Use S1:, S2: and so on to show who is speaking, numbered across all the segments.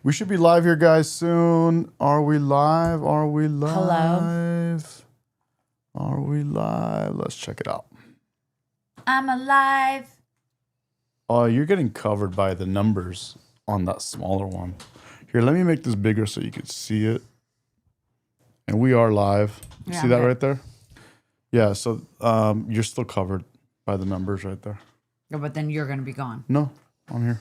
S1: We should be live here, guys, soon. Are we live? Are we live?
S2: Hello?
S1: Are we live? Let's check it out.
S2: I'm alive.
S1: Oh, you're getting covered by the numbers on that smaller one. Here, let me make this bigger so you can see it. And we are live. You see that right there? Yeah, so you're still covered by the numbers right there.
S2: Yeah, but then you're going to be gone.
S1: No, on here.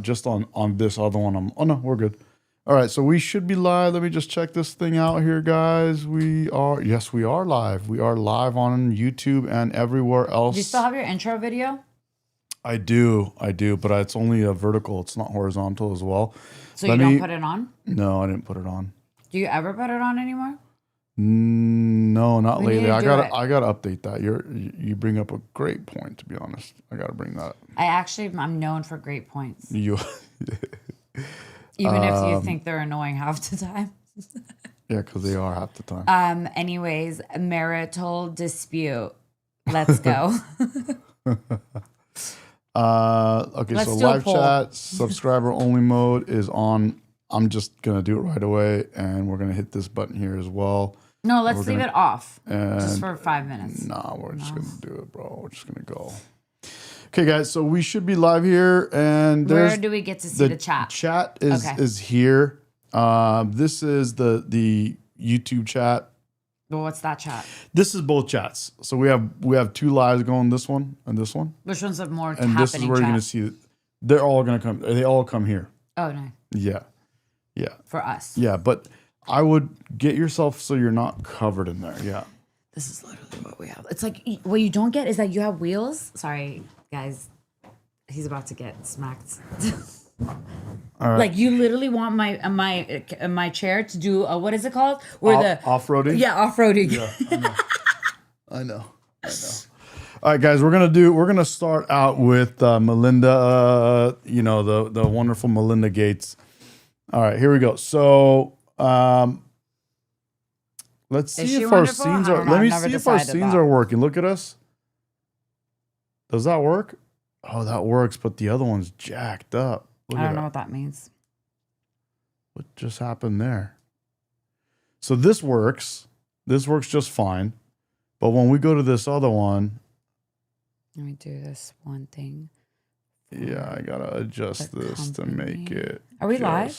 S1: Just on this other one. Oh, no, we're good. All right, so we should be live. Let me just check this thing out here, guys. Yes, we are live. We are live on YouTube and everywhere else.
S2: Do you still have your intro video?
S1: I do, but it's only a vertical. It's not horizontal as well.
S2: So you don't put it on?
S1: No, I didn't put it on.
S2: Do you ever put it on anymore?
S1: No, not lately. I gotta update that. You bring up a great point. To be honest, I gotta bring that.
S2: I'm known for great points.
S1: You,
S2: even if you think they're annoying half the time.
S1: Yeah, because they are half the time.
S2: Anyways, marital dispute. Let's go.
S1: Okay,
S2: Let's
S1: so
S2: do a
S1: live
S2: poll.
S1: chat subscriber only mode is on. I'm just gonna do it right away, and we're gonna hit this button here as well.
S2: No, let's leave it off.
S1: And
S2: Just for 5 minutes.
S1: Nah, we're just gonna do it, bro. We're just gonna go. Okay, guys. So we should be live here, and
S2: Where do we get to see the chat?
S1: Chat is here. This is the YouTube chat.
S2: Well, what's that chat?
S1: This is both chats. So we have two lives going. This one and this one.
S2: Which one's the more
S1: And this is where you're gonna see. They're all gonna come. They all come here.
S2: Oh, no.
S1: Yeah.
S2: For us.
S1: Yeah, but I would get yourself so you're not covered in there. Yeah.
S2: This is literally what we have. It's like, what you don't get is that you have wheels. Sorry, guys. He's about to get smacked.
S1: All right.
S2: Like, you literally want my chair to do what is it called? Where
S1: off-roading?
S2: Yeah, off-roading.
S1: Yeah, I know. All right, guys, we're gonna start out with Melinda. The wonderful Melinda Gates. All right, here we go. So let's see if our scenes are. Let me see if our scenes are working. Look at us. Does that work? Oh, that works, but the other one's jacked up.
S2: I don't know what that means.
S1: What just happened there? So this works. This works just fine. But when we go to this other one,
S2: let me do this one thing.
S1: Yeah, I gotta adjust this to make it.
S2: Are we live?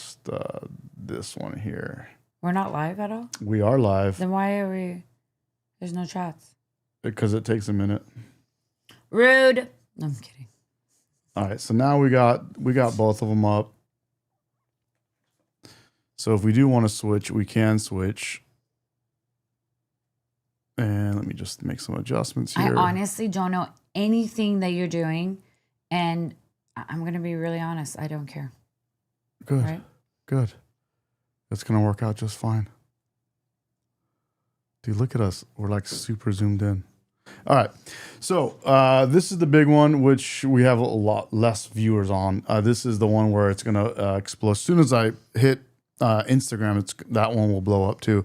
S1: This one here.
S2: We're not live at all?
S1: We are live.
S2: Then why are we? There's no chats.
S1: Because it takes a minute.
S2: Rude. No, I'm kidding.
S1: All right, so now we got both of them up. So if we do want to switch, we can switch. And let me just make some adjustments here.
S2: I honestly don't know anything that you're doing, and I'm gonna be really honest. I don't care.
S1: Good.
S2: Right?
S1: Good. It's gonna work out just fine. Dude, look at us. We're like super zoomed in. All right. So this is the big one, which we have a lot less viewers on. This is the one where it's gonna explode. As soon as I hit Instagram, that one will blow up too.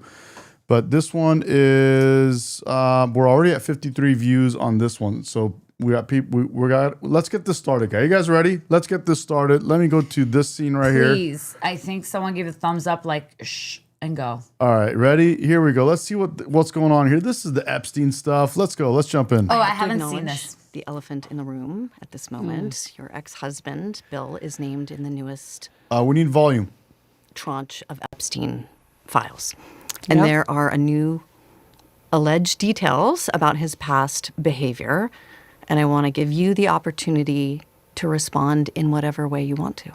S1: But this one is we're already at 53 views on this one. So we got people. Let's get this started, guys. You guys ready? Let's get this started. Let me go to this scene right here.
S2: Please, I think someone give a thumbs up, like shh, and go.
S1: All right, ready? Here we go. Let's see what's going on here. This is the Epstein stuff. Let's go. Let's jump in.
S2: Oh, I haven't seen this.
S3: The elephant in the room at this moment. Your ex-husband, Bill, is named in the newest
S1: We need volume.
S3: tranche of Epstein files. And there are a new alleged details about his past behavior. And I want to give you the opportunity to respond in whatever way you want to.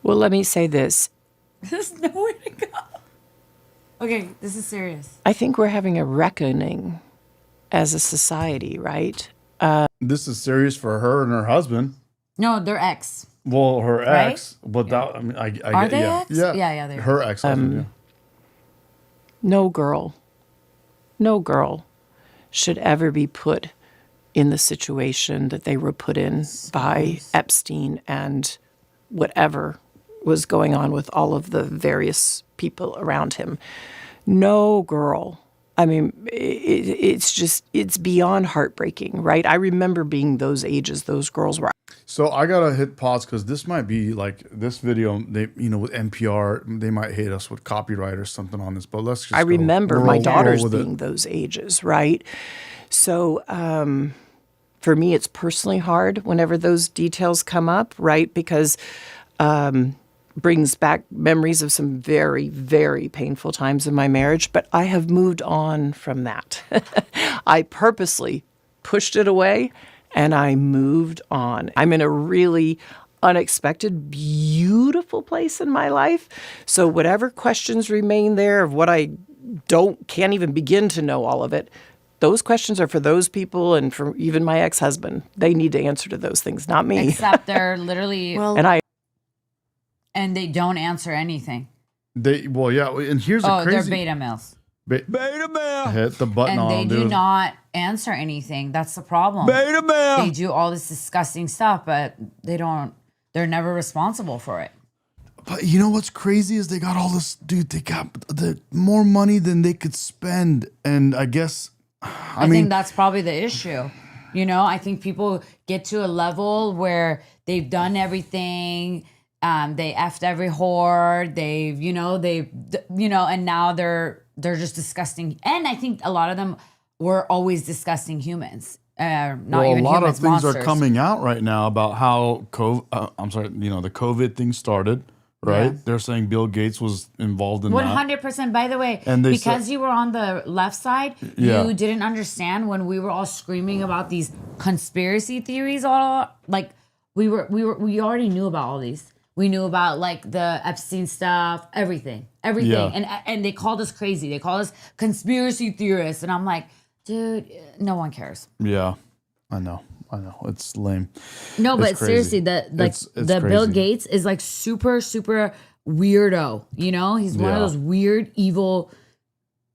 S4: Well, let me say this.
S2: There's nowhere to go. Okay, this is serious.
S4: I think we're having a reckoning as a society, right?
S1: This is serious for her and her husband.
S2: No, they're ex.
S1: Well, her
S2: Right?
S1: ex, but that I mean, I
S2: Are
S1: get,
S2: they
S1: yeah,
S2: ex?
S1: yeah,
S2: Yeah, they are.
S1: her ex.
S4: No girl should ever be put in the situation that they were put in by Epstein and whatever was going on with all of the various people around him. No girl I mean, it's beyond heartbreaking, right? I remember being those ages, those girls were.
S1: So I gotta hit pause because this might be like this video. They, with NPR, they might hate us with copyright or something on this. But let's just.
S4: I remember my daughters
S1: with
S4: being those ages, right? So for me, it's personally hard whenever those details come up, right? Because brings back memories of some very, very painful times in my marriage. But I have moved on from that. I purposely pushed it away. And I moved on. I'm in a really unexpected, beautiful place in my life. So whatever questions remain there of what I can't even begin to know all of it, those questions are for those people and for even my ex-husband. They need to answer to those things, not me.
S2: Except they're literally,
S4: and
S2: they don't answer anything.
S1: And here's the crazy.
S2: They're beta males.
S1: Beta male. Hit the button
S2: and
S1: on
S2: they
S1: dude.
S2: do not answer anything. That's the problem.
S1: Beta male.
S2: They do all this disgusting stuff, but they're never responsible for it.
S1: But you know what's crazy is they got all this, dude. They got more money than they could spend, and I guess, I mean,
S2: think that's probably the issue. I think people get to a level where they've done everything. They effed every whore. And now they're just disgusting. And I think a lot of them were always disgusting humans. A lot
S1: of things
S2: monsters.
S1: are coming out right now about how the COVID thing started, right?
S2: Yeah.
S1: They're saying Bill Gates was involved in
S2: 100%. By the way,
S1: And they
S2: because you were on the left side, you didn't understand when we were all screaming about these conspiracy theories. We already knew about all these. We knew about like the Epstein stuff, everything.
S1: Yeah.
S2: And they called us crazy. They called us conspiracy theorists. And I'm like, dude, no one cares.
S1: Yeah, I know. It's lame.
S2: No,
S1: It's
S2: but
S1: crazy.
S2: seriously,
S1: It's
S2: the Bill
S1: crazy.
S2: Gates is like super, super weirdo. He's one of those weird, evil.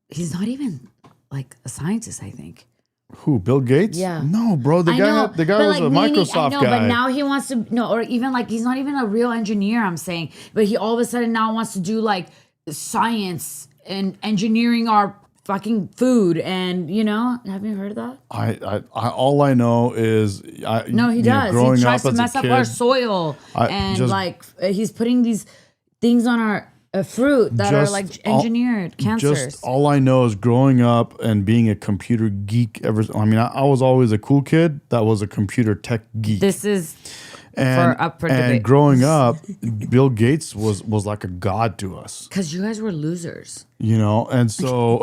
S2: He's not even like a scientist, I think.
S1: Who? Bill Gates?
S2: Yeah.
S1: No, bro. The guy was a Microsoft guy.
S2: But now he wants to or even like he's not even a real engineer, I'm saying. But he all of a sudden now wants to do like science and engineering our fucking food. And have you heard of that?
S1: I all I know is
S2: No, he does.
S1: Growing
S2: He tries
S1: up
S2: to
S1: as a
S2: mess up
S1: kid,
S2: our soil, he's putting these things on our fruit that are like engineered cancers.
S1: Just all I know is growing up and being a computer geek. I was always a cool kid that was a computer tech geek.
S2: This is up for
S1: and
S2: debate.
S1: growing up, Bill Gates was like a god to us.
S2: Because you guys were losers.
S1: And so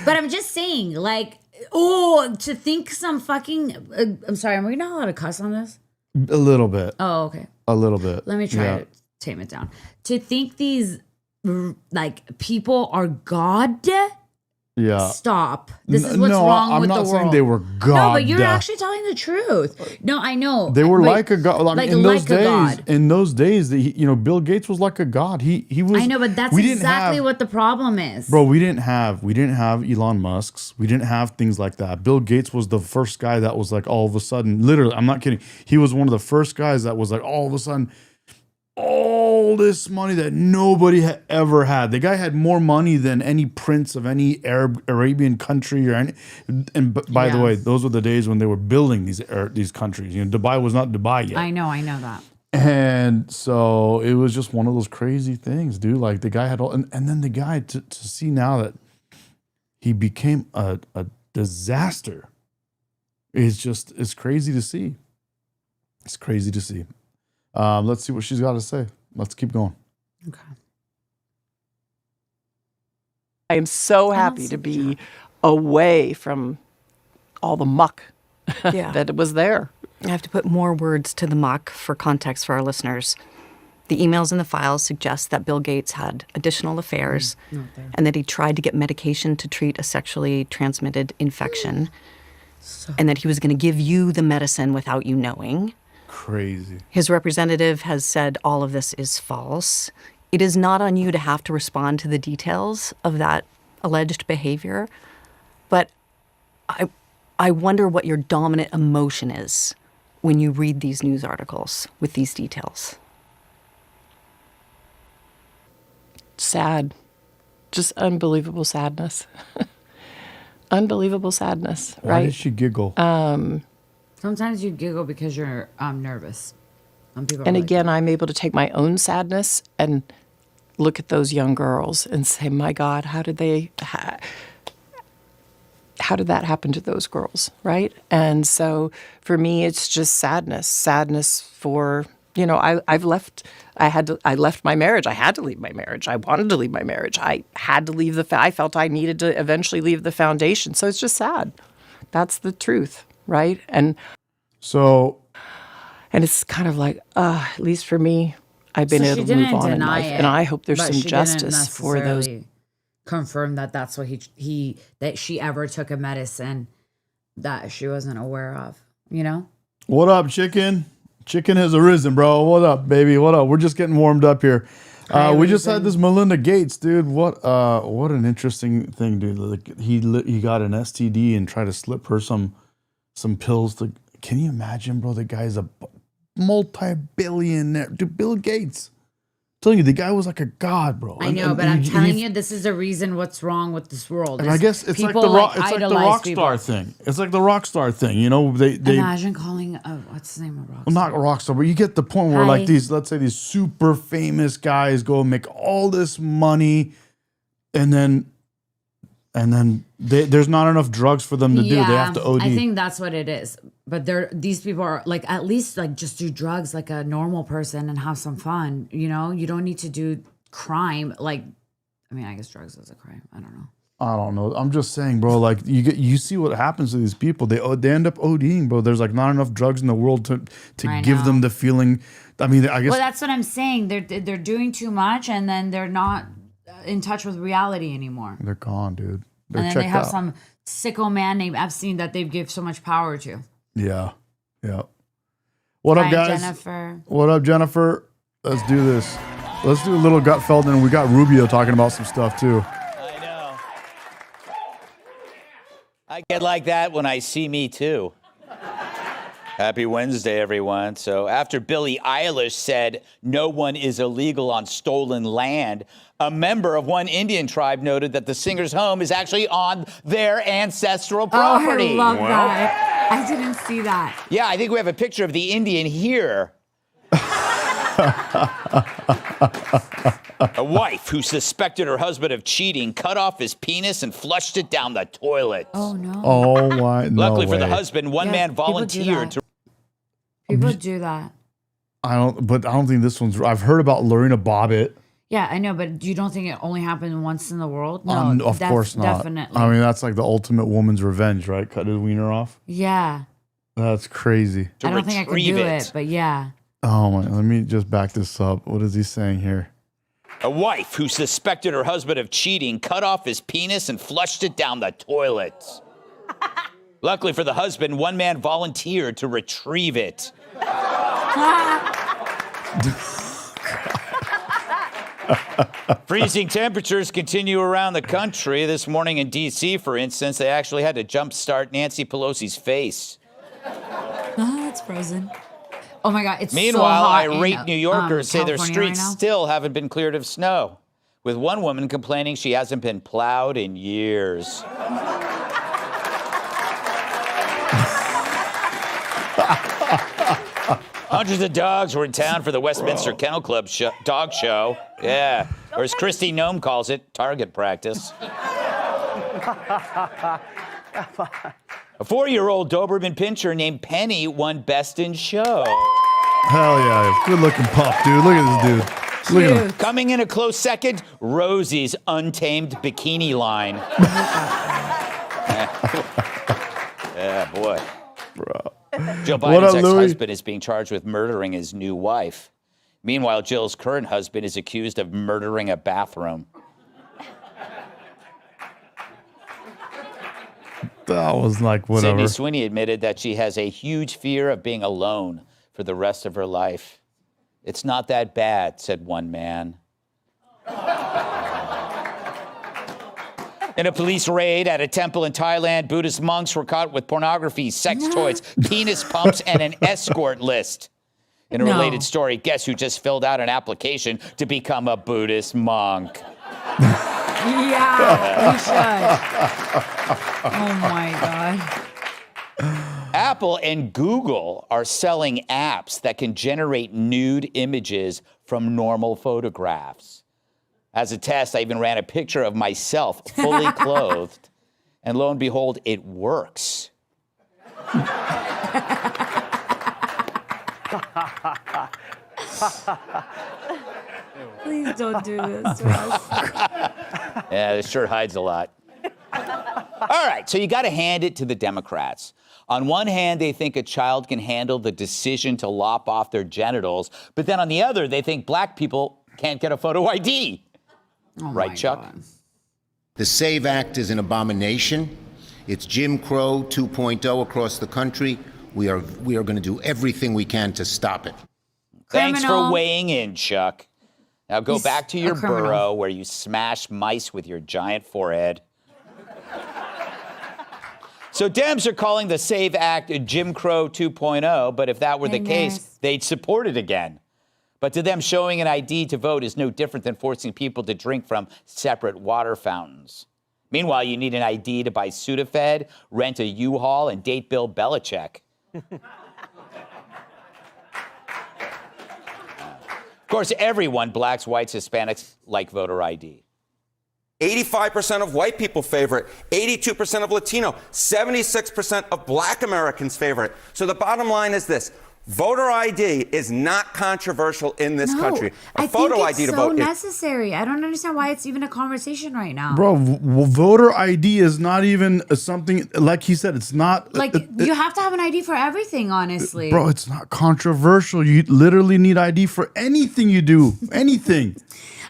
S2: But I'm just saying, like, to think some fucking. I'm sorry, are we not allowed to cuss on this?
S1: a little bit.
S2: Oh, okay.
S1: A little bit.
S2: Let me try to tame it down. To think these like people are God.
S1: Yeah.
S2: Stop. This is what's wrong with the world.
S1: I'm not saying they were God.
S2: No, but you're actually telling the truth. No, I know.
S1: They were
S2: but,
S1: like a god.
S2: like
S1: in those days,
S2: God.
S1: Bill Gates was like a god. He was.
S2: I know, but that's exactly what the problem is.
S1: Bro, we didn't have Elon Musk's. We didn't have things like that. Bill Gates was the first guy that was like all of a sudden, literally, I'm not kidding. He was one of the first guys that was like all of a sudden, all this money that nobody had ever had. The guy had more money than any prince of any Arabian country or any. And by the way, those were the days when they were building these countries. Dubai was not Dubai yet.
S2: I know that.
S1: And so it was just one of those crazy things, dude. Like the guy had all, and then the guy to see now that he became a disaster it's crazy to see. It's crazy to see. Let's see what she's got to say. Let's keep going.
S2: Okay.
S4: I am so happy to be away from all the muck that was there.
S3: I have to put more words to the muck for context for our listeners. The emails in the files suggest that Bill Gates had additional affairs and that he tried to get medication to treat a sexually transmitted infection and that he was going to give you the medicine without you knowing.
S1: Crazy.
S3: His representative has said all of this is false. It is not on you to have to respond to the details of that alleged behavior, but I wonder what your dominant emotion is when you read these news articles with these details.
S4: Sad. just unbelievable sadness. Unbelievable sadness,
S1: Why
S4: right?
S1: did she giggle?
S2: Sometimes you giggle because you're nervous. Some people are
S4: And
S2: like,
S4: again, I'm able to take my own sadness and look at those young girls and say, my God, how did that happen to those girls, right? And so for me, it's just sadness for, I left my marriage. I had to leave my marriage. I wanted to leave my marriage. I had to leave I felt I needed to eventually leave the foundation. So it's just sad. That's the truth, right? And it's kind of like, at least for me, I've been
S2: So
S4: able
S2: she
S4: to move
S2: didn't
S4: on in
S2: deny
S4: life.
S2: it,
S4: And I hope there's
S2: but
S4: some
S2: she didn't
S4: justice for those.
S2: necessarily confirm that that's what that she ever took a medicine that she wasn't aware of,
S1: What up, chicken? Chicken has arisen, bro. What up, baby? What up? We're just getting warmed up here. We just had this Melinda Gates, dude. What an interesting thing, dude. Like he got an STD and tried to slip her some pills. Can you imagine, bro? The guy's a multi-billionaire, dude. Bill Gates. I'm telling you, the guy was like a god, bro.
S2: I know, but I'm telling you, this is the reason what's wrong with this world.
S1: And I guess it's like
S2: people
S1: the rock
S2: idolize
S1: star thing. It's like the rock star thing, they
S2: Imagine calling what's the name of rock
S1: well,
S2: star?
S1: not rock star, but you get the point where like let's say these super famous guys go and make all this money, and then there's not enough drugs for them to do. They have to OD.
S2: I think that's what it is. But these people are like, at least like just do drugs like a normal person and have some fun. You don't need to do crime. Like, I mean, I guess drugs is a crime. I don't know.
S1: I don't know. I'm just saying, bro. Like you see what happens to these people. They end up ODing, bro. There's like not enough drugs in the world to give them the feeling. I mean, I guess.
S2: Well, that's what I'm saying. They're doing too much, and then they're not in touch with reality anymore.
S1: They're gone, dude. They're
S2: and then they have some sicko man named Epstein that they give so much power to.
S1: Yeah. What up, guys?
S2: Jennifer.
S1: What up, Jennifer? Let's do this. Let's do a little Gutfeld, and we got Rubio talking about some stuff too.
S5: I know. I get like that when I see Me Too. Happy Wednesday, everyone. So after Billie Eilish said no one is illegal on stolen land, a member of one Indian tribe noted that the singer's home is actually on their ancestral property.
S2: Oh, I love that. I didn't see that.
S5: Yeah, I think we have a picture of the Indian here. A wife who suspected her husband of cheating cut off his penis and flushed it down the toilet.
S2: Oh, no.
S1: Oh, my.
S5: Luckily
S1: no
S5: for the
S1: way.
S5: husband, one man volunteered to.
S2: People do that.
S1: I don't think this one's. I've heard about Lorena Bobbitt.
S2: Yeah, I know, but you don't think it only happened once in the world? No,
S1: Of course not.
S2: Definitely.
S1: I mean, that's like the ultimate woman's revenge, right? Cut his wiener off.
S2: Yeah.
S1: That's crazy.
S2: I don't think I could do it, but yeah.
S1: Oh my! Let me just back this up. What is he saying here?
S5: A wife who suspected her husband of cheating cut off his penis and flushed it down the toilet. Luckily for the husband, one man volunteered to retrieve it. Freezing temperatures continue around the country. This morning in D.C., for instance, they actually had to jumpstart Nancy Pelosi's face.
S2: Oh, it's frozen. Oh my God, it's
S5: Meanwhile,
S2: so hot
S5: irate New Yorkers say their
S2: California
S5: streets
S2: right now.
S5: still haven't been cleared of snow, with one woman complaining she hasn't been plowed in years. Hundreds of dogs were in town for the Westminster Kennel Club dog show. Yeah, or as Christy Nome calls it, target practice. A 4-year-old Doberman Pinscher named Penny won Best in Show.
S1: Hell yeah! Good looking pup, dude. Look at this dude. Look at him.
S5: Coming in a close second, Rosie's untamed bikini line. Yeah, boy.
S1: Bro.
S5: Jill
S1: What
S5: Biden's
S1: up, Louis?
S5: ex-husband is being charged with murdering his new wife. Meanwhile, Jill's current husband is accused of murdering a bathroom.
S1: That was like whatever.
S5: Sydney Sweeney admitted that she has a huge fear of being alone for the rest of her life. It's not that bad, said one man. In a police raid at a temple in Thailand, Buddhist monks were caught with pornography, sex toys, penis pumps, and an escort list. In a related story, guess who just filled out an application to become a Buddhist monk?
S2: Yeah, we should. Oh my God.
S5: Apple and Google are selling apps that can generate nude images from normal photographs. As a test, I even ran a picture of myself fully clothed, and lo and behold, it works.
S2: Please don't do this to us.
S5: Yeah, this shirt hides a lot. All right, so you got to hand it to the Democrats. On one hand, they think a child can handle the decision to lop off their genitals, but then on the other, they think black people can't get a photo ID.
S2: Oh
S5: Right,
S2: my
S5: Chuck?
S2: God.
S6: The SAVE Act is an abomination. It's Jim Crow 2.0 across the country. We are going to do everything we can to stop it.
S5: Thanks for
S2: Criminal.
S5: weighing in, Chuck. Now go
S2: He's
S5: back to
S2: a
S5: your
S2: criminal.
S5: burrow where you smash mice with your giant forehead. So Dems are calling the SAVE Act Jim Crow 2.0, but if that were the case,
S2: Nice.
S5: they'd support it again. But to them, showing an ID to vote is no different than forcing people to drink from separate water fountains. Meanwhile, you need an ID to buy Sudafed, rent a U-Haul, and date Bill Belichick. Of course, everyone, blacks, whites, Hispanics, like voter ID.
S7: 85% of white people favor it, 82% of Latino, 76% of black Americans favor it. So the bottom line is this. Voter ID is not controversial in this country.
S2: I
S7: photo
S2: think it's
S7: ID to
S2: so
S7: vote is
S2: necessary. I don't understand why it's even a conversation right now.
S1: Bro, voter ID is not even something, like he said, it's not.
S2: Like, you have to have an ID for everything, honestly.
S1: Bro, it's not controversial. You literally need ID for anything you do, anything.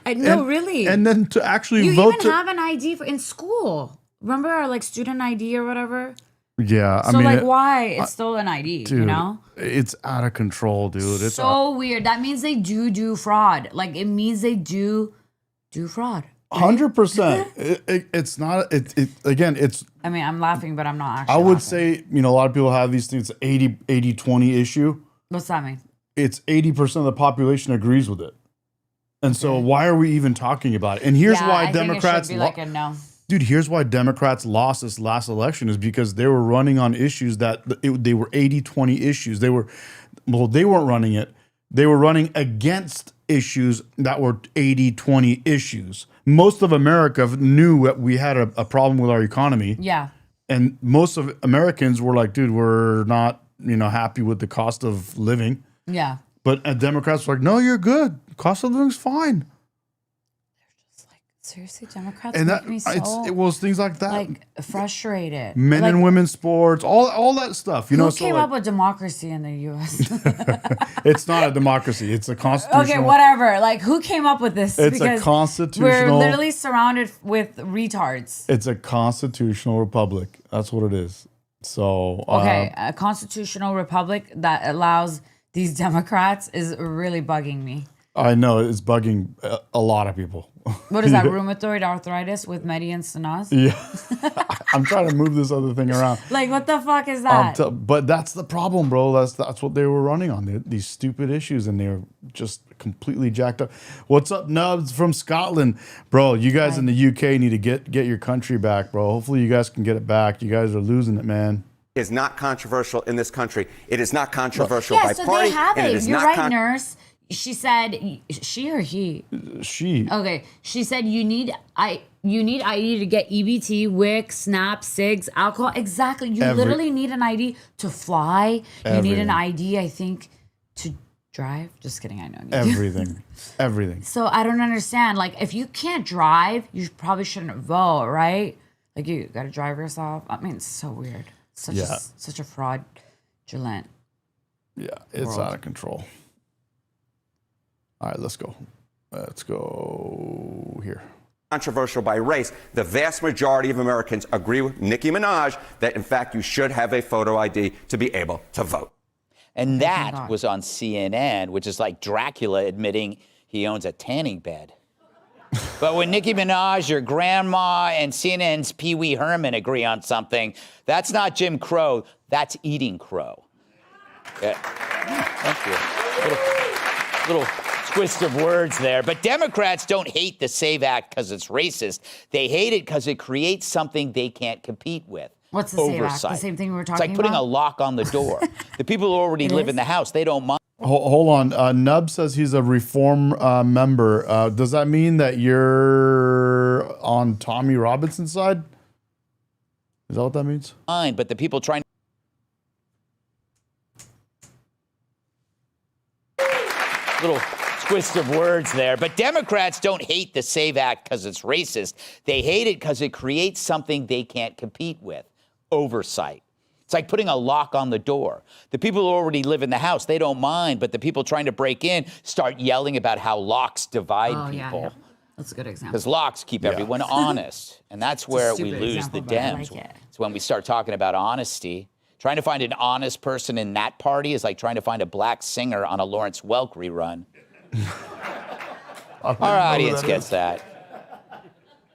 S2: No, really.
S1: And then to actually
S2: you
S1: vote.
S2: even have an ID in school. Remember our like student ID or whatever?
S1: Yeah, I
S2: So
S1: mean,
S2: like, why? It's still an ID,
S1: dude,
S2: you know?
S1: it's out of control, dude. It's
S2: So weird. That means they do fraud. Like, it means they do fraud.
S1: 100%. It's not. Again. It's.
S2: I mean, I'm laughing, but I'm not actually
S1: I would
S2: laughing.
S1: say, a lot of people have these things. 80-20 issue.
S2: What's that mean?
S1: It's 80% of the population agrees with it. And so why are we even talking about it? And here's
S2: Yeah,
S1: why
S2: I
S1: Democrats.
S2: think it should be like a no.
S1: Dude, here's why Democrats lost this last election is because they were running on issues that they were 80-20 issues. They weren't running it. They were running against issues that were 80-20 issues. Most of America knew that we had a problem with our economy.
S2: Yeah.
S1: And most of Americans were like, dude, we're not, happy with the cost of living.
S2: Yeah.
S1: But Democrats were like, no, you're good. Cost of living's fine.
S2: Seriously, Democrats
S1: And
S2: make me so
S1: it was things like that.
S2: like frustrated.
S1: Men
S2: Like,
S1: and women's sports, all that stuff.
S2: who
S1: So
S2: came
S1: like,
S2: up with democracy in the U.S.?
S1: it's not a democracy. It's a constitutional.
S2: Okay, whatever. Like, who came up with this?
S1: It's a
S2: Because
S1: constitutional.
S2: We're literally surrounded with retards.
S1: It's a constitutional republic. That's what it is. So
S2: Okay, a constitutional republic that allows these Democrats is really bugging me.
S1: I know it's bugging a lot of people.
S2: What is that? Rheumatoid arthritis with Medi and Sanaz?
S1: Yeah, I'm trying to move this other thing around.
S2: Like, what the fuck is that?
S1: But that's the problem, bro. That's what they were running on. These stupid issues, and they're just completely jacked up. What's up, Nubs from Scotland, bro? You guys in the UK need to get your country back, bro. Hopefully, you guys can get it back. You guys are losing it, man.
S7: is not controversial in this country. It is not controversial
S2: Yeah,
S7: by
S2: so
S7: party.
S2: they have
S7: and
S2: it.
S7: it is
S2: You're
S7: not
S2: right, nurse. She said, she or he?
S1: She.
S2: Okay. She said you need ID to get EBT, WIC, SNAP, SIGs, alcohol. Exactly. You literally need an ID to fly. You need an ID, I think, to drive. Just kidding. I know.
S1: Everything.
S2: So I don't understand. Like, if you can't drive, you probably shouldn't vote, right? Like, you got to drive yourself. I mean, it's so weird. Such a fraudulent.
S1: Yeah, it's out of control. All right, let's go. Let's go here.
S7: Controversial by race. The vast majority of Americans agree with Nicki Minaj that, in fact, you should have a photo ID to be able to vote.
S5: And that was on CNN, which is like Dracula admitting he owns a tanning bed. But when Nicki Minaj, your grandma, and CNN's Pee Wee Herman agree on something, that's not Jim Crow, that's eating crow. Yeah. Thank you. Little twist of words there. But Democrats don't hate the SAVE Act because it's racist. They hate it because it creates something they can't compete with.
S2: What's the SAVE Act? The same thing we were talking about?
S5: It's like putting a lock on the door. The people who already live in the house, they don't mind.
S1: Hold on. Nub says he's a reform member. Does that mean that you're on Tommy Robinson's side? Is that what that means?
S5: But the people trying little twist of words there. But Democrats don't hate the SAVE Act because it's racist. They hate it because it creates something they can't compete with. Oversight. It's like putting a lock on the door. The people who already live in the house, they don't mind, but the people trying to break in start yelling about how locks divide people.
S2: Yeah. That's a good example.
S5: Because locks keep everyone honest. And that's where we lose
S2: example,
S5: the
S2: but I
S5: Dems.
S2: like it.
S5: It's when we start talking about honesty. Trying to find an honest person in that party is like trying to find a black singer on a Lawrence Welk rerun. Our audience gets that.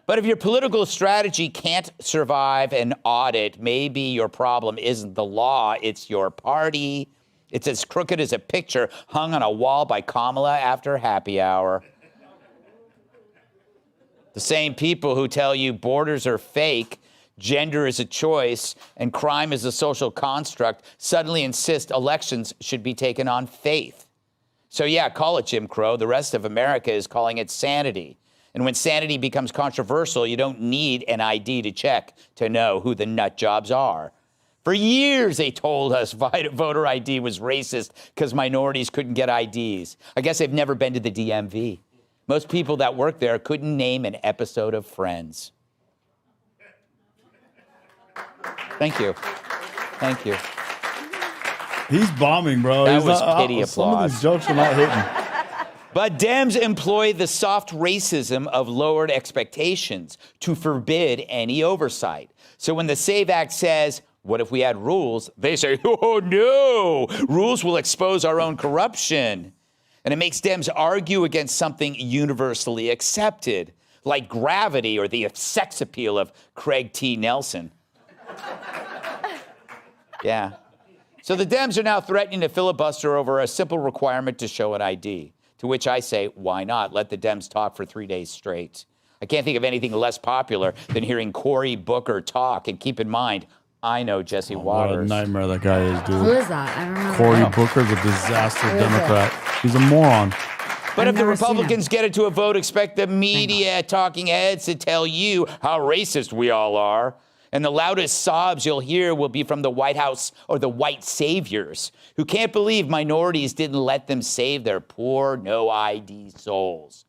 S5: But if your political strategy can't survive an audit, maybe your problem isn't the law, it's your party. It's as crooked as a picture hung on a wall by Kamala after happy hour. The same people who tell you borders are fake, gender is a choice, and crime is a social construct suddenly insist elections should be taken on faith. So yeah, call it Jim Crow. The rest of America is calling it sanity. And when sanity becomes controversial, you don't need an ID to check to know who the nut jobs are. For years, they told us voter ID was racist because minorities couldn't get IDs. I guess they've never been to the DMV. Most people that work there couldn't name an episode of Friends. Thank you. Thank you.
S1: He's bombing, bro.
S5: That was pity
S1: Some of
S5: applause.
S1: these jokes are not hitting.
S5: But Dems employ the soft racism of lowered expectations to forbid any oversight. So when the SAVE Act says, what if we had rules? They say, oh, no, rules will expose our own corruption. And it makes Dems argue against something universally accepted, like gravity or the sex appeal of Craig T. Nelson. Yeah. So the Dems are now threatening to filibuster over a simple requirement to show an ID. To which I say, why not? Let the Dems talk for 3 days straight. I can't think of anything less popular than hearing Cory Booker talk. And keep in mind, I know Jesse Waters.
S1: What a nightmare that guy is, dude.
S2: Who is that? I don't know.
S1: Cory Booker's a disaster Democrat. He's a moron.
S5: But if the
S2: never seen him.
S5: Republicans get it to a vote, expect the media talking heads to tell you how racist we all are. And the loudest sobs you'll hear will be from the White House or the white saviors who can't believe minorities didn't let them save their poor, no ID souls.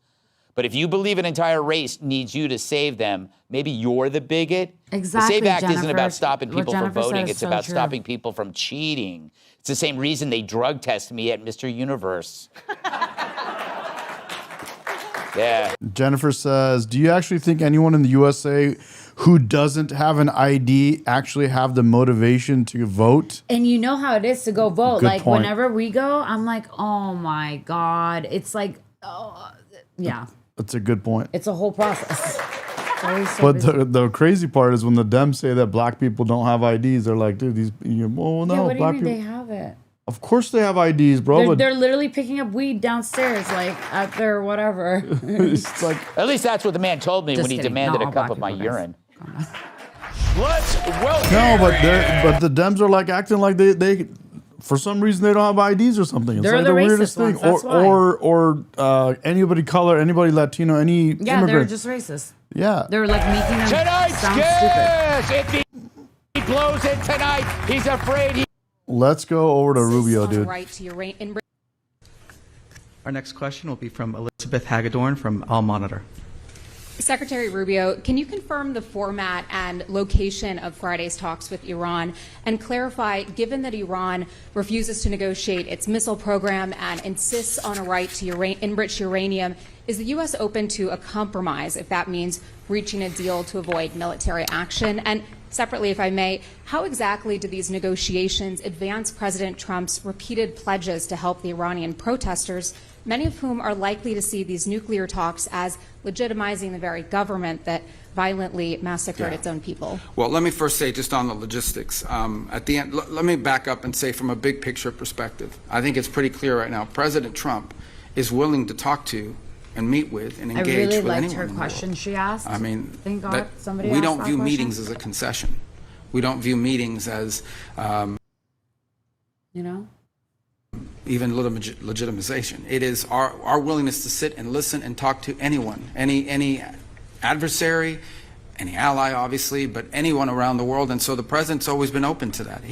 S5: But if you believe an entire race needs you to save them, maybe you're the bigot.
S2: Exactly,
S5: The SAVE Act isn't
S2: Jennifer.
S5: about stopping
S2: What
S5: people from
S2: Jennifer said
S5: voting.
S2: is
S5: It's
S2: so
S5: about
S2: true.
S5: stopping people from cheating. It's the same reason they drug test me at Mr. Universe. Yeah.
S1: Jennifer says, do you actually think anyone in the USA who doesn't have an ID actually have the motivation to vote?
S2: And you know how it is to go vote.
S1: Good
S2: Like,
S1: point.
S2: whenever we go, I'm like, oh my God. It's like, oh, yeah.
S1: That's a good point.
S2: It's a whole process. It's always so
S1: But
S2: busy.
S1: the crazy part is when the Dems say that black people don't have IDs, they're like, dude, well, no,
S2: yeah, what do you
S1: black
S2: mean
S1: people.
S2: they have it?
S1: Of course they have IDs, bro. But
S2: They're literally picking up weed downstairs, like at their whatever.
S1: it's like,
S5: At least that's what the man told me
S2: Just
S5: when he
S2: kidding.
S5: demanded
S2: Not
S5: a
S2: all
S5: cup
S2: black
S5: of my
S2: people, guys.
S5: urine. Let's welcome.
S1: no, but the Dems are like acting like they for some reason they don't have IDs or something. It's
S2: They're
S1: like
S2: the
S1: the
S2: racist
S1: weirdest thing.
S2: ones, that's why.
S1: Or anybody color, anybody Latino, any
S2: Yeah,
S1: immigrant.
S2: they're just racist.
S1: yeah.
S2: They're like making them
S5: Tonight's
S2: sound
S5: guest, if he blows it tonight, he's afraid he.
S1: Let's go over to Rubio,
S8: on the
S1: dude.
S8: right to your in
S9: Our next question will be from Elizabeth Hagedorn from All Monitor.
S8: Secretary Rubio, can you confirm the format and location of Friday's talks with Iran and clarify, given that Iran refuses to negotiate its missile program and insists on a right to enrich uranium, is the U.S. open to a compromise if that means reaching a deal to avoid military action? And separately, if I may, how exactly do these negotiations advance President Trump's repeated pledges to help the Iranian protesters, many of whom are likely to see these nuclear talks as legitimizing the very government that violently massacred its own people?
S10: Well, let me first say just on the logistics. At the end, let me back up and say from a big picture perspective, I think it's pretty clear right now, President Trump is willing to talk to and meet with and
S2: I
S10: engage
S2: really
S10: with
S2: liked
S10: anyone
S2: her
S10: in the
S2: question
S10: world.
S2: she asked.
S10: I mean,
S2: Thank God somebody
S10: we
S2: asked
S10: don't
S2: that
S10: view
S2: question.
S10: meetings as a concession. We don't view meetings as
S2: You know?
S10: even legitimization. It is our willingness to sit and listen and talk to anyone, any adversary, any ally, obviously, but anyone around the world. And so the president's always been open to that.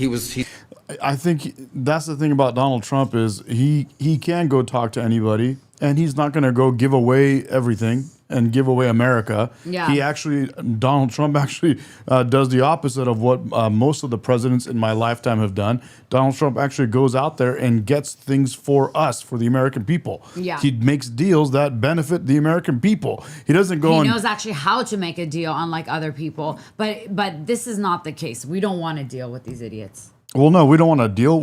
S1: I think that's the thing about Donald Trump is he can go talk to anybody, and he's not going to go give away everything and give away America.
S2: Yeah.
S1: Donald Trump actually does the opposite of what most of the presidents in my lifetime have done. Donald Trump actually goes out there and gets things for us, for the American people.
S2: Yeah.
S1: He makes deals that benefit the American people. He doesn't go
S2: He
S1: and
S2: knows actually how to make a deal, unlike other people. But this is not the case. We don't want to deal with these idiots.
S1: Well, no, we don't want to deal.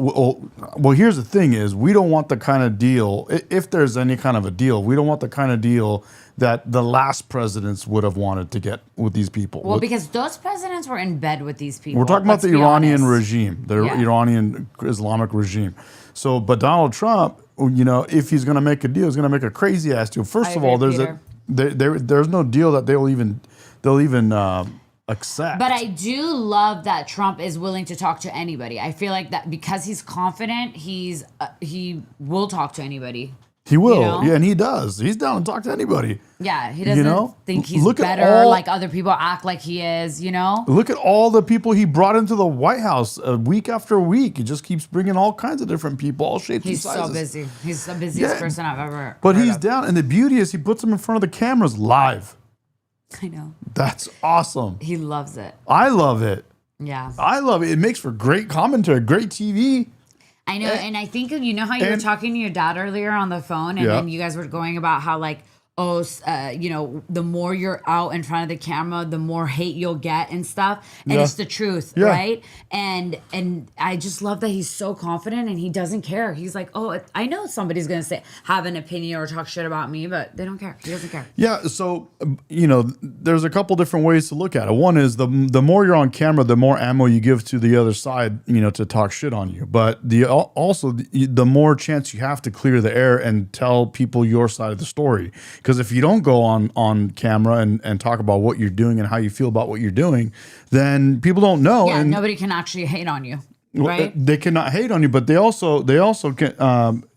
S1: Well, here's the thing: is we don't want the kind of deal. If there's any kind of a deal, we don't want the kind of deal that the last presidents would have wanted to get with these people.
S2: Well, because those presidents were in bed with these people.
S1: We're talking about
S2: let's
S1: the
S2: be
S1: Iranian
S2: honest.
S1: regime, the
S2: Yeah.
S1: Iranian Islamic regime. So, but Donald Trump, if he's going to make a deal, he's going to make a crazy ass deal. First
S2: I
S1: of all,
S2: agree,
S1: there's no deal that they'll even accept.
S2: But I do love that Trump is willing to talk to anybody. I feel like that because he's confident, he will talk to anybody.
S1: He will,
S2: You know?
S1: yeah, and he does. He's down to talk to anybody.
S2: Yeah, he doesn't think he's
S1: Look at
S2: better
S1: all-
S2: like other people act like he is,
S1: Look at all the people he brought into the White House week after week. He just keeps bringing all kinds of different people, all shapes
S2: He's
S1: and sizes.
S2: so busy. He's the busiest
S1: Yeah.
S2: person I've ever
S1: But
S2: heard
S1: he's
S2: of.
S1: down, and the beauty is he puts them in front of the cameras live.
S2: I know.
S1: That's awesome.
S2: He loves it.
S1: I love it.
S2: Yeah.
S1: I love it. It makes for great commentary, great TV.
S2: I know, and I think how you were
S1: and-
S2: talking to your dad earlier on the phone, and
S1: Yeah.
S2: then you guys were going about how the more you're out in front of the camera, the more hate you'll get and stuff, and
S1: Yeah.
S2: it's the truth,
S1: Yeah.
S2: right? And I just love that he's so confident and he doesn't care. He's like, oh, I know somebody's gonna have an opinion or talk shit about me, but they don't care. He doesn't care.
S1: Yeah, so there's a couple different ways to look at it. One is the more you're on camera, the more ammo you give to the other side, to talk shit on you. But the more chance you have to clear the air and tell people your side of the story. Because if you don't go on camera and talk about what you're doing and how you feel about what you're doing, then people don't know.
S2: Yeah,
S1: and
S2: nobody can actually hate on you, right?
S1: They cannot hate on you, but they also can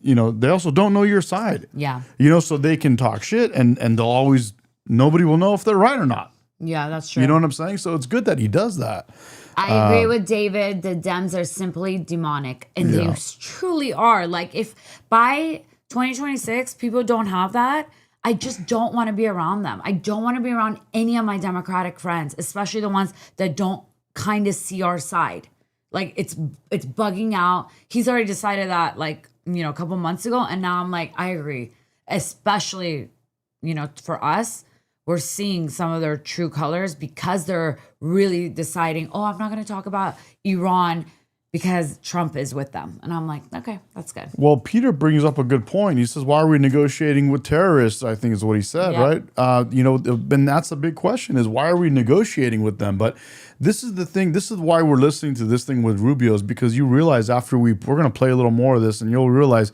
S1: they also don't know your side.
S2: Yeah.
S1: So they can talk shit and nobody will know if they're right or not.
S2: Yeah, that's true.
S1: You know what I'm saying? So it's good that he does that.
S2: I agree with David. The Dems are simply demonic, and
S1: Yeah.
S2: they truly are. Like, if by 2026 people don't have that, I just don't want to be around them. I don't want to be around any of my Democratic friends, especially the ones that don't kind of see our side. Like, it's bugging out. He's already decided that, a couple months ago, and now I'm like, I agree. Especially, for us, we're seeing some of their true colors because they're really deciding, oh, I'm not going to talk about Iran because Trump is with them. And I'm like, okay, that's good.
S1: Well, Peter brings up a good point. He says, why are we negotiating with terrorists? I think is what he said,
S2: Yeah.
S1: right? And that's the big question is why are we negotiating with them? But this is the thing. This is why we're listening to this thing with Rubio is because you realize after we're going to play a little more of this and you'll realize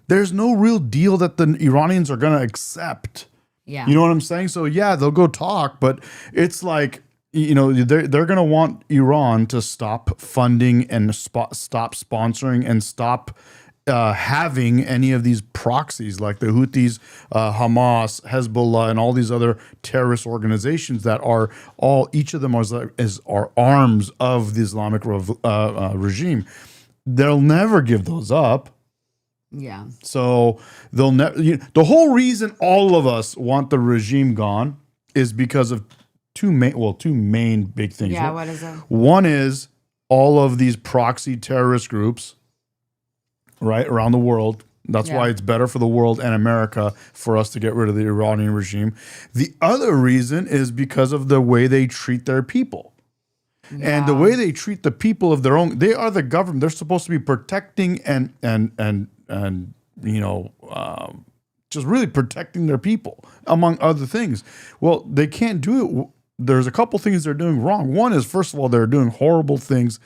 S1: there's no real deal that the Iranians are going to accept.
S2: Yeah.
S1: You know what I'm saying? So yeah, they'll go talk, but it's like, they're going to want Iran to stop funding and stop sponsoring and stop having any of these proxies like the Houthis, Hamas, Hezbollah, and all these other terrorist organizations that are each of them are arms of the Islamic regime. They'll never give those up.
S2: Yeah.
S1: So they'll never. The whole reason all of us want the regime gone is because of two main big things.
S2: Yeah, what is it?
S1: One is all of these proxy terrorist groups, right, around the world. That's why it's better for the world and America for us to get rid of the Iranian regime. The other reason is because of the way they treat their people. And the way they treat the people of their own, they are the government. They're supposed to be protecting and just really protecting their people, among other things. Well, they can't do it. There's a couple things they're doing wrong. One is, first of all, they're doing horrible things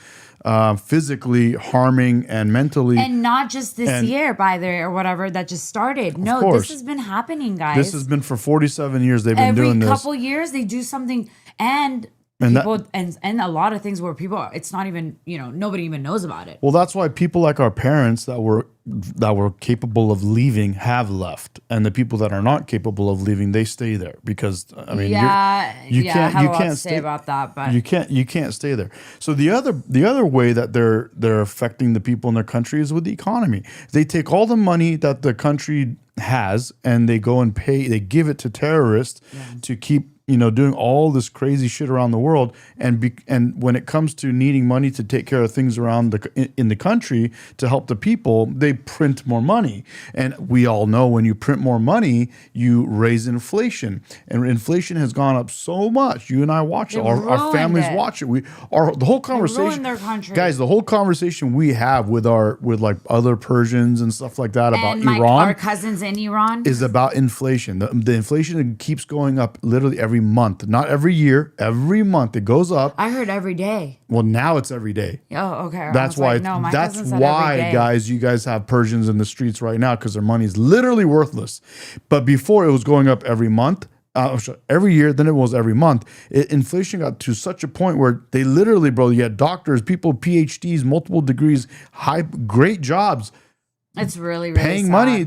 S1: physically harming and mentally.
S2: And not just this year, by the way, or whatever that just started. No,
S1: course.
S2: this has been happening, guys.
S1: This has been for 47 years. They've been doing this.
S2: Every couple years, they do something, and people, and a lot of things where people, it's not even, nobody even knows about it.
S1: Well, that's why people like our parents that were capable of leaving have left, and the people that are not capable of leaving, they stay there because I mean, you can't
S2: say about that, but
S1: you can't stay there. So the other way that they're affecting the people in their country is with the economy. They take all the money that the country has and they go and they give it to terrorists to keep doing all this crazy shit around the world, and when it comes to needing money to take care of things around in the country to help the people, they print more money. And we all know when you print more money, you raise inflation, and inflation has gone up so much. You and I watch it. Our families watch it. The whole conversation,
S2: their country.
S1: Guys, the whole conversation we have with like other Persians and stuff like that about Iran,
S2: our cousins in Iran,
S1: is about inflation. The inflation keeps going up literally every month, not every year, every month it goes up.
S2: I heard every day.
S1: Well, now it's every day.
S2: Oh, okay.
S1: That's why. That's why, guys, you guys have Persians in the streets right now because their money is literally worthless. But before it was going up every month, every year, then it was every month. Inflation got to such a point where they literally, bro, you had doctors, people, PhDs, multiple degrees, great jobs.
S2: It's really, really
S1: paying
S2: sad.
S1: money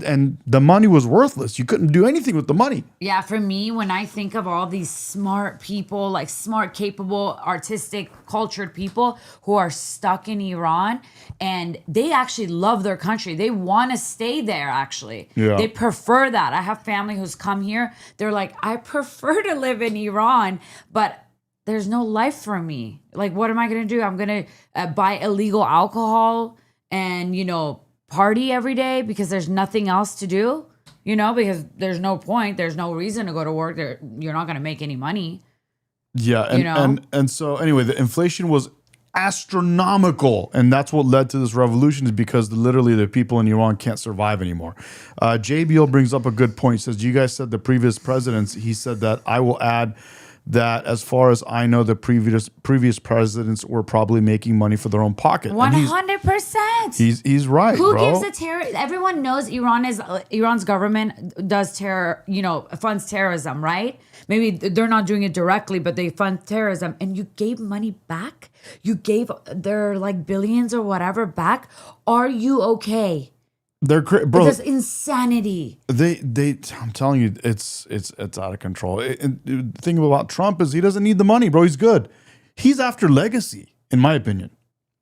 S1: and the money was worthless. You couldn't do anything with the money.
S2: Yeah, for me, when I think of all these smart people, like smart, capable, artistic, cultured people who are stuck in Iran, and they actually love their country. They want to stay there, actually.
S1: Yeah.
S2: They prefer that. I have family who's come here. They're like, I prefer to live in Iran, but there's no life for me. Like, what am I going to do? I'm going to buy illegal alcohol and, party every day because there's nothing else to do, because there's no point, there's no reason to go to work there. You're not going to make any money.
S1: Yeah. And so anyway, the inflation was astronomical, and that's what led to this revolution, is because literally the people in Iran can't survive anymore. JBL brings up a good point. He says, you guys said the previous presidents, he said that I will add that as far as I know, the previous presidents were probably making money for their own pocket.
S2: 100%.
S1: He's right,
S2: Who
S1: bro.
S2: gives a terror? Everyone knows Iran's government does funds terrorism, right? Maybe they're not doing it directly, but they fund terrorism. And you gave money back? You gave their like billions or whatever back? Are you okay?
S1: They're bro.
S2: That's insanity.
S1: I'm telling you, it's out of control. The thing about Trump is he doesn't need the money, bro. He's good. He's after legacy, in my opinion.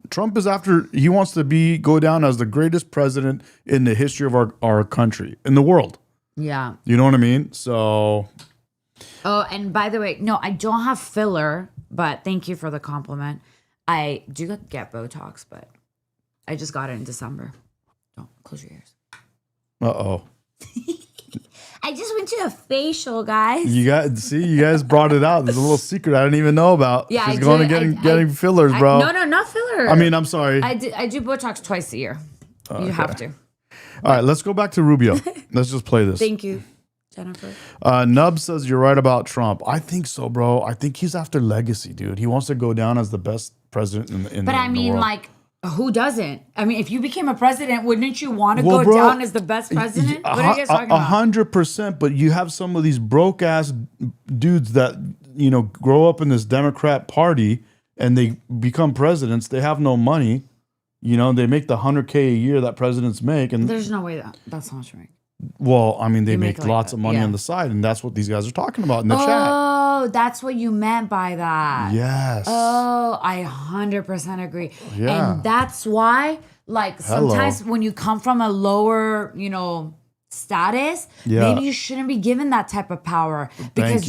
S1: Trump is he wants to go down as the greatest president in the history of our country, in the world.
S2: Yeah.
S1: You know what I mean? So.
S2: Oh, and by the way, no, I don't have filler, but thank you for the compliment. I do get Botox, but I just got it in December. Don't close your ears.
S1: Uh-oh.
S2: I just went to a facial, guys.
S1: You guys brought it out. There's a little secret I didn't even know about.
S2: Yeah,
S1: she's going and getting fillers, bro.
S2: No, not filler.
S1: I mean, I'm sorry.
S2: I do Botox twice a year.
S1: Okay.
S2: You have to.
S1: All right, let's go back to Rubio. Let's just play this.
S2: Thank you, Jennifer.
S1: Nub says you're right about Trump. I think so, bro. I think he's after legacy, dude. He wants to go down as the best president in the world.
S2: But I mean, like, who doesn't? I mean, if you became a president, wouldn't you want to go down as the best president? What are you guys talking about?
S1: 100%. But you have some of these broke ass dudes that grow up in this Democrat party and they become presidents. They have no money. They make the $100K a year that presidents make, and
S2: there's no way that's how much you make.
S1: Well, I mean, they make
S2: like
S1: lots of money on the side, and that's what these guys are talking about in the chat.
S2: Oh, that's what you meant by that.
S1: Yes.
S2: Oh, I 100% agree.
S1: Yeah.
S2: And that's why, like, sometimes when you come from a lower, status, maybe you shouldn't be given that type of power because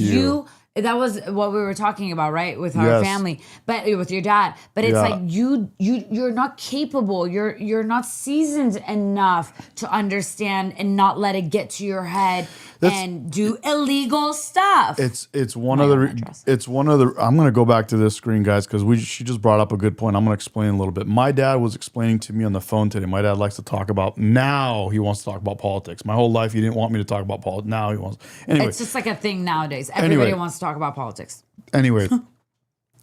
S2: that was what we were talking about, right? With our family, but with your dad. But it's like you're not capable. You're not seasoned enough to understand and not let it get to your head and do illegal stuff.
S1: It's one of the. I'm gonna go back to this screen, guys, because she just brought up a good point. I'm gonna explain a little bit. My dad was explaining to me on the phone today. My dad likes to talk about. Now he wants to talk about politics. My whole life he didn't want me to talk about politics. Now he wants. Anyway,
S2: it's just like a thing nowadays. Everybody wants to talk about politics.
S1: Anyway,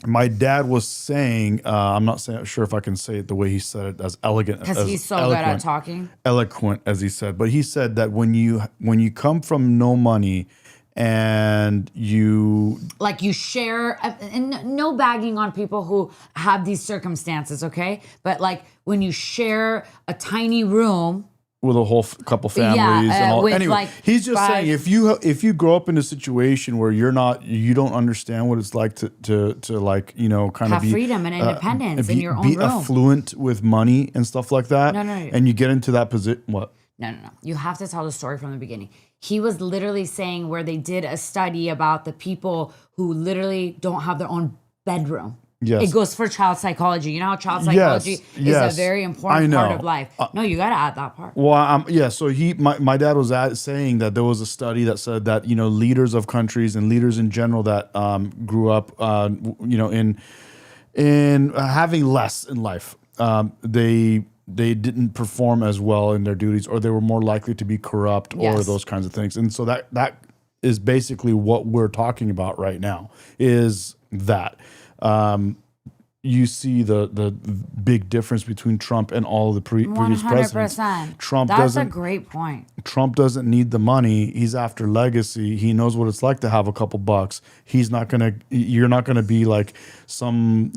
S1: my dad was saying, I'm not sure if I can say it the way he said it, as elegant,
S2: Because
S1: as
S2: he's so good at talking.
S1: eloquent as he said. But he said that when you come from no money and you
S2: Like you share, and no bagging on people who have these circumstances, okay? But like when you share a tiny room
S1: with a whole couple families and all.
S2: with
S1: Anyway,
S2: like
S1: he's just
S2: 5
S1: saying if you grow up in a situation where you don't understand what it's like to like kind
S2: have
S1: of be
S2: freedom and independence in your own
S1: be
S2: room.
S1: affluent with money and stuff like that.
S2: No.
S1: And you get into that position. What?
S2: No. You have to tell the story from the beginning. He was literally saying where they did a study about the people who literally don't have their own bedroom.
S1: Yes.
S2: It goes for child psychology. You know how child psychology is a very important part of life. No, you got to add that part.
S1: Well, so my dad was saying that there was a study that said that leaders of countries and leaders in general that grew up in having less in life, they didn't perform as well in their duties, or they were more likely to be corrupt, or those kinds of things. And so that is basically what we're talking about right now. Is that you see the big difference between Trump and all of the previous presidents.
S2: 100%. That's a great point.
S1: Trump doesn't need the money. He's after legacy. He knows what it's like to have a couple bucks. You're not gonna be like some,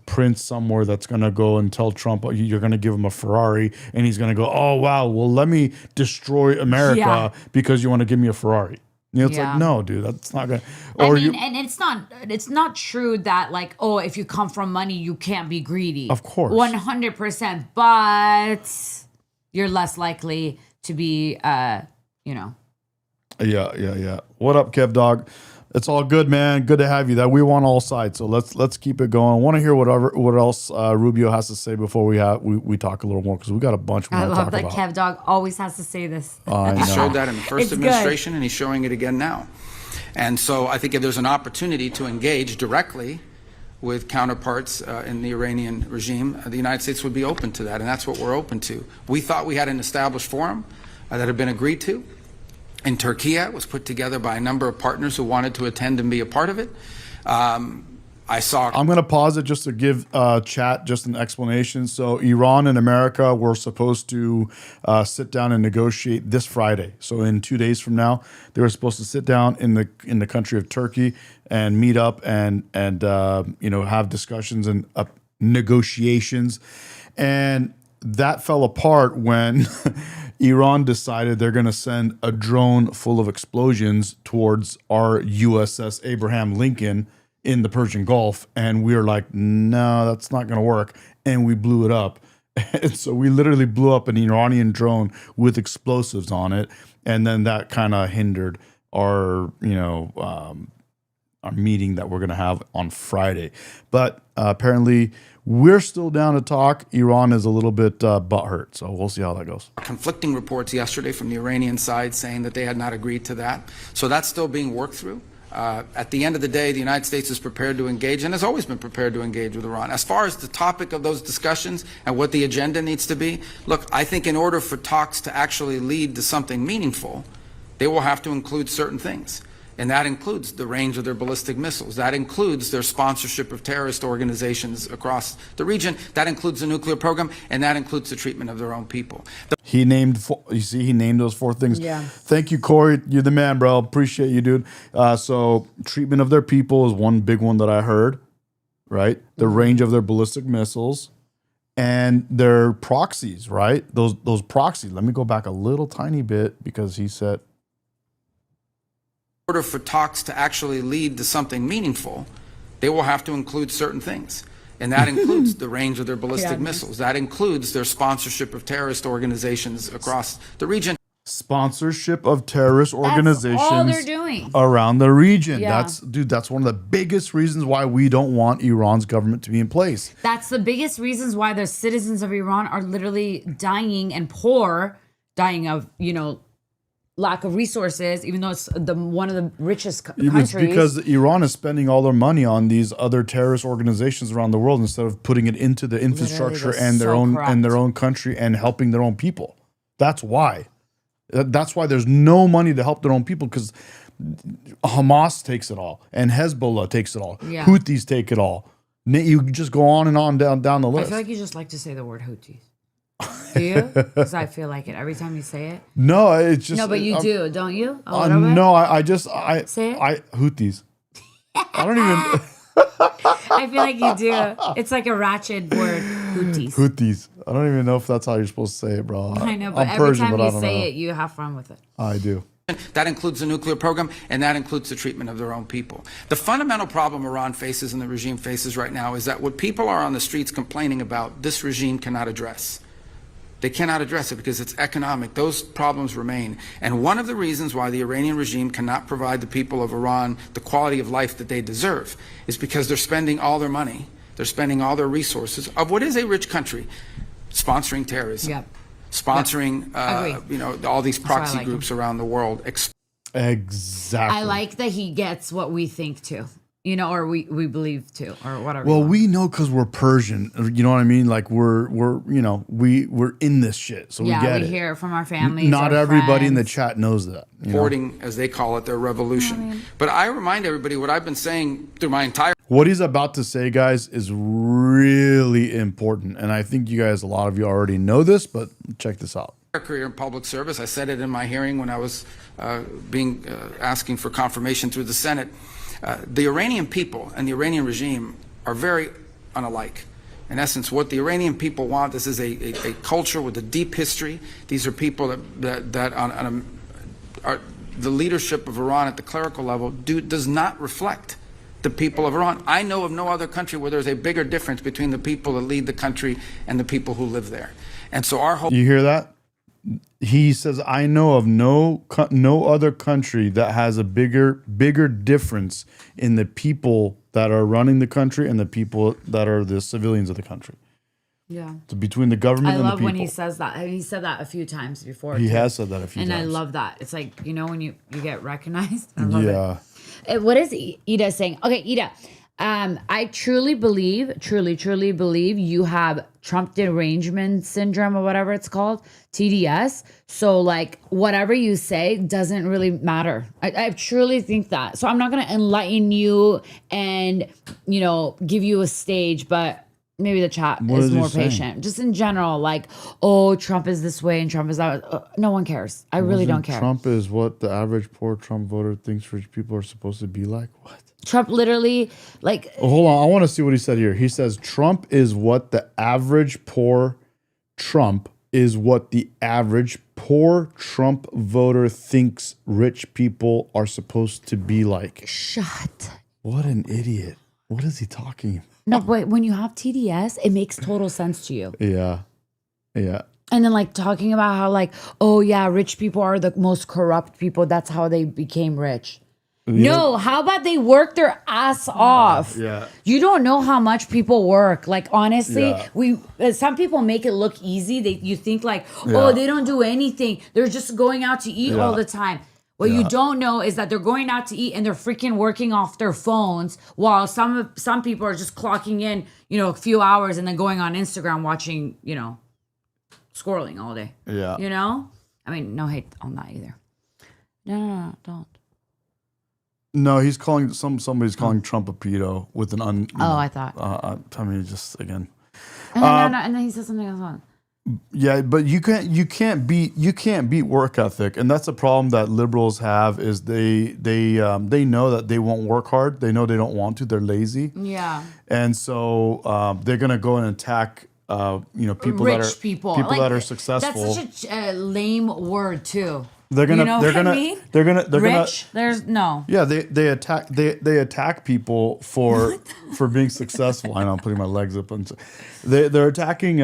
S1: prince somewhere that's gonna go and tell Trump you're gonna give him a Ferrari, and he's gonna go, oh wow, well let me destroy America because you want to give me a Ferrari. It's like, no, dude, that's not gonna.
S2: And it's not true that like, oh, if you come from money, you can't be greedy.
S1: Of course,
S2: 100%. But you're less likely to be,
S1: Yeah. What up, Kev Dog? It's all good, man. Good to have you. That we want all sides, so let's keep it going. I want to hear what else Rubio has to say before we talk a little more, because we got a bunch we
S2: I
S1: want to
S2: love
S1: talk
S2: that
S1: about.
S2: Kev Dog always has to say this.
S10: He showed that in the first
S2: It's
S10: administration,
S2: good.
S10: and he's showing it again now. And so I think if there's an opportunity to engage directly with counterparts in the Iranian regime, the United States would be open to that, and that's what we're open to. We thought we had an established forum that had been agreed to in Turkey. It was put together by a number of partners who wanted to attend and be a part of it. I'm
S1: going to pause it just to give chat just an explanation. So Iran and America were supposed to sit down and negotiate this Friday. So in 2 days from now, they were supposed to sit down in the country of Turkey and meet up and have discussions and negotiations. And that fell apart when Iran decided they're going to send a drone full of explosions towards our USS Abraham Lincoln in the Persian Gulf. And we were like, no, that's not going to work. And we blew it up. And so we literally blew up an Iranian drone with explosives on it. And then that kind of hindered our, our meeting that we're going to have on Friday. But apparently we're still down to talk. Iran is a little bit butthurt, so we'll see how that goes.
S10: conflicting reports yesterday from the Iranian side saying that they had not agreed to that. So that's still being worked through. At the end of the day, the United States is prepared to engage and has always been prepared to engage with Iran. As far as the topic of those discussions and what the agenda needs to be, look, I think in order for talks to actually lead to something meaningful, they will have to include certain things. And that includes the range of their ballistic missiles. That includes their sponsorship of terrorist organizations across the region. That includes the nuclear program, and that includes the treatment of their own people.
S1: He named those 4 things.
S2: Yeah.
S1: Thank you, Corey. You're the man, bro. Appreciate you, dude. So treatment of their people is one big one that I heard, right? The range of their ballistic missiles and their proxies, right? Those proxies. Let me go back a little tiny bit because he said,
S10: In order for talks to actually lead to something meaningful, they will have to include certain things. And that includes the range of their ballistic missiles. That includes their sponsorship of terrorist organizations across the region.
S1: Sponsorship of terrorist organizations
S2: all they're doing
S1: around the region.
S2: Yeah.
S1: That's one of the biggest reasons why we don't want Iran's government to be in place.
S2: That's the biggest reasons why the citizens of Iran are literally dying and poor, dying of, lack of resources, even though it's one of the richest countries.
S1: It's because Iran is spending all their money on these other terrorist organizations around the world instead of putting it into the infrastructure and their own country and helping their own people. That's why. That's why there's no money to help their own people, because Hamas takes it all, and Hezbollah takes it all.
S2: Yeah.
S1: Houthis take it all. You just go on and on down the
S2: I
S1: list.
S2: feel like you just like to say the word Houthis. Do you? Because I feel like it every time you say it.
S1: No, it's just
S2: No, but you do, don't you? A little bit?
S1: no, I
S2: Say it.
S1: Houthis. I don't even
S2: I feel like you do. It's like a ratchet word, Houthis.
S1: Houthis. I don't even know if that's how you're supposed to say it, bro.
S2: I know, but
S1: I'm
S2: every
S1: Persian,
S2: time
S1: but I
S2: you
S1: don't
S2: say
S1: know.
S2: it, you have fun with it.
S1: I do.
S10: That includes the nuclear program, and that includes the treatment of their own people. The fundamental problem Iran faces and the regime faces right now is that what people are on the streets complaining about, this regime cannot address. They cannot address it because it's economic. Those problems remain. And one of the reasons why the Iranian regime cannot provide the people of Iran the quality of life that they deserve is because they're spending all their money, they're spending all their resources of what is a rich country, sponsoring terrorism.
S2: Yep.
S10: Sponsoring, all these
S2: why I
S10: proxy
S2: like
S10: groups around the world.
S1: Exactly.
S2: I like that he gets what we think too, or we believe too, or whatever.
S1: Well, we know because we're Persian. You know what I mean? Like we're in this shit, so we get it.
S2: hear it from our families.
S1: Not
S2: our
S1: everybody in the
S2: friends.
S1: chat knows that.
S10: Supporting, as they call it, their revolution. But I remind everybody what I've been saying through my entire
S1: What he's about to say, guys, is really important, and I think a lot of you already know this, but check this out.
S10: career in public service. I said it in my hearing when I was asking for confirmation through the Senate. The Iranian people and the Iranian regime are very unalike. In essence, what the Iranian people want, this is a culture with a deep history. These are people that are the leadership of Iran at the clerical level does not reflect the people of Iran. I know of no other country where there's a bigger difference between the people that lead the country and the people who live there. And so our hope.
S1: You hear that? He says, "I know of no other country that has a bigger difference in the people that are running the country and the people that are the civilians of the country."
S2: Yeah.
S1: So between the government
S2: I
S1: and the
S2: love
S1: people.
S2: when he says that. He said that a few times before.
S1: He
S2: too.
S1: has said that a few
S2: and
S1: times.
S2: I love that. It's like, when you get recognized. I love
S1: Yeah.
S2: it. What is Ida saying? Okay, Ida. I truly believe you have Trump derangement syndrome or whatever it's called, TDS. So like whatever you say doesn't really matter. I truly think that. So I'm not going to enlighten you and, give you a stage, but maybe the chat is more patient. Just in general, like, oh, Trump is this way and Trump is that way. No one cares. I really don't care.
S1: Trump is what the average poor Trump voter thinks rich people are supposed to be like. What?
S2: Trump literally, like...
S1: Oh, hold on. I want to see what he said here. He says, Trump is what the average poor Trump voter thinks rich people are supposed to be like.
S2: Shut.
S1: What an idiot. What is he talking about?
S2: No, but when you have TDS, it makes total sense to you.
S1: Yeah. Yeah.
S2: And then like talking about how like, oh yeah, rich people are the most corrupt people. That's how they became rich. No, how about they work their ass off?
S1: Yeah.
S2: You don't know how much people work. Like honestly,
S1: Yeah.
S2: some people make it look easy. You think like,
S1: Yeah.
S2: oh, they don't do anything. They're just going out to eat all the time. What you don't know is that they're going out to eat and they're freaking working off their phones while some people are just clocking in, a few hours and then going on Instagram watching, scrolling all day.
S1: Yeah.
S2: I mean, no hate on that either. No, don't.
S1: No, he's calling somebody's calling Trump a pedo with an
S2: I thought.
S1: I mean, just again.
S2: And then he says something else on.
S1: Yeah, but you can't beat work ethic, and that's a problem that liberals have. Is they know that they won't work hard. They know they don't want to. They're lazy.
S2: Yeah.
S1: And so they're gonna go and attack people
S2: Rich people
S1: that are successful.
S2: That's such a lame word too.
S1: They're gonna
S2: rich. There's no.
S1: Yeah, they attack people for being successful. I know I'm putting my legs up, and they're attacking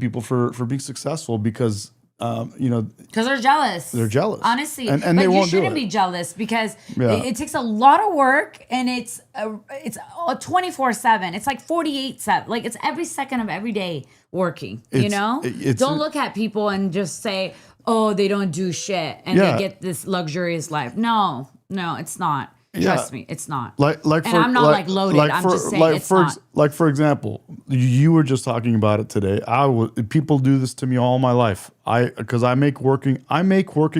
S1: people for being successful because
S2: because they're jealous.
S1: They're jealous,
S2: honestly,
S1: and
S2: but
S1: they
S2: you
S1: won't
S2: shouldn't
S1: do it.
S2: be jealous because
S1: Yeah.
S2: it takes a lot of work and it's 24/7. It's like 48/7. Like it's every second of every day working. Don't look at people and just say, oh, they don't do shit and they get this luxurious life. No, it's not. Trust me, it's not.
S1: Like
S2: and I'm not like loaded. I'm just saying it's not.
S1: Like for example, you were just talking about it today. People do this to me all my life. Because I make working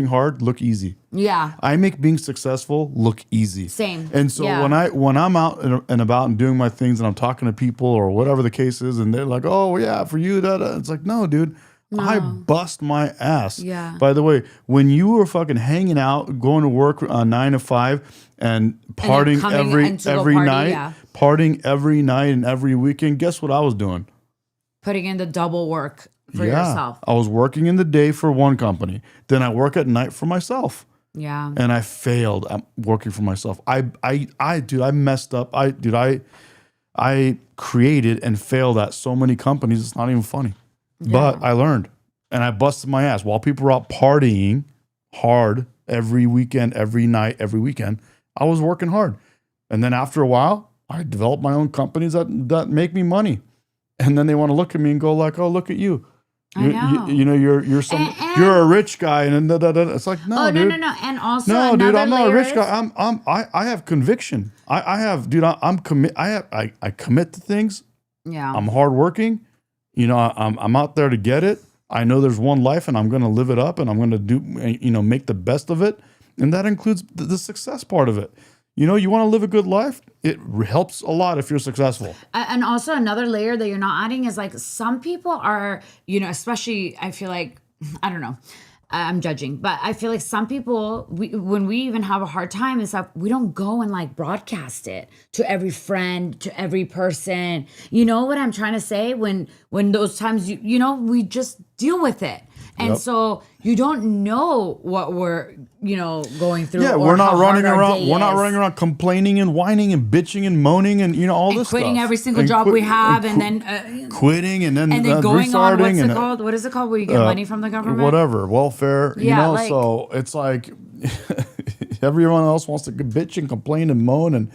S1: hard look easy.
S2: Yeah.
S1: I make being successful look easy.
S2: Same.
S1: And so when I'm out and about and doing my things and I'm talking to people or whatever the case is, and they're like, "Oh yeah, for you," it's like, no, dude. No. I bust my ass.
S2: Yeah.
S1: By the way, when you were fucking hanging out, going to work 9 to 5, and partying every night, partying every night and every weekend, guess what I was doing?
S2: Putting in the double work for yourself.
S1: I was working in the day for one company, then I work at night for myself.
S2: Yeah.
S1: And I failed at working for myself. I messed up. I created and failed at so many companies. It's not even funny. Yeah. But I learned, and I busted my ass while people were out partying hard every weekend, every night, every weekend. I was working hard, and then after a while, I developed my own companies that make me money, and then they want to look at me and go like, "Oh, look at you." You're a rich guy, and it's like, no, dude.
S2: No. And also,
S1: no, dude, I'm not a rich guy. I have conviction. I commit to things.
S2: Yeah.
S1: I'm hardworking. I'm out there to get it. I know there's one life, and I'm going to live it up, and I'm going to make the best of it, and that includes the success part of it. You want to live a good life. It helps a lot if you're successful.
S2: And also another layer that you're not adding is like some people are, especially I feel like, I don't know, I'm judging, but I feel like some people, when we even have a hard time and stuff, we don't go and like broadcast it to every friend, to every person. You know what I'm trying to say? When those times, we just deal with it. And so you don't know what we're, going through.
S1: Yeah, we're not running around. We're not running around complaining and whining and bitching and moaning and all this stuff.
S2: Quitting every single job we have, and then
S1: quitting and then
S2: going on. What's it called? What is it called? Where you get money from the government?
S1: Whatever, welfare.
S2: Yeah,
S1: so it's like everyone else wants to bitch and complain and moan,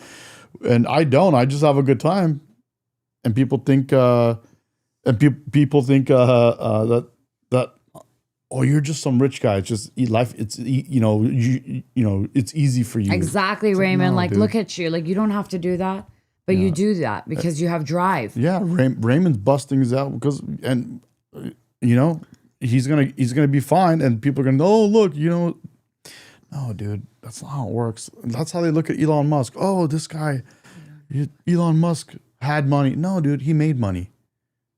S1: and I don't. I just have a good time, and people think that. Oh, you're just some rich guy. It's just life. It's it's easy for you.
S2: Exactly, Raymond. Look at you. Like you don't have to do that, but you do that because you have drive.
S1: Yeah, Raymond's busting his out he's gonna be fine, and people are gonna. Oh, look, no, dude, that's not how it works. That's how they look at Elon Musk. Oh, this guy, Elon Musk had money. No, dude, he made money.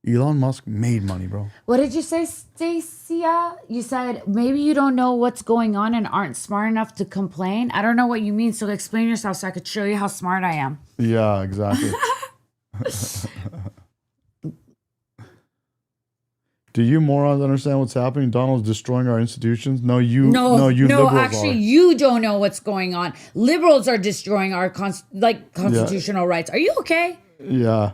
S1: Elon Musk made money, bro.
S2: What did you say, Stacia? You said maybe you don't know what's going on and aren't smart enough to complain. I don't know what you mean, so explain yourself so I could show you how smart I am.
S1: Yeah, exactly. Do you morons understand what's happening? Donald's destroying our institutions. No, you liberals
S2: actually,
S1: are.
S2: You don't know what's going on. Liberals are destroying our constitutional rights. Are you okay?
S1: Yeah.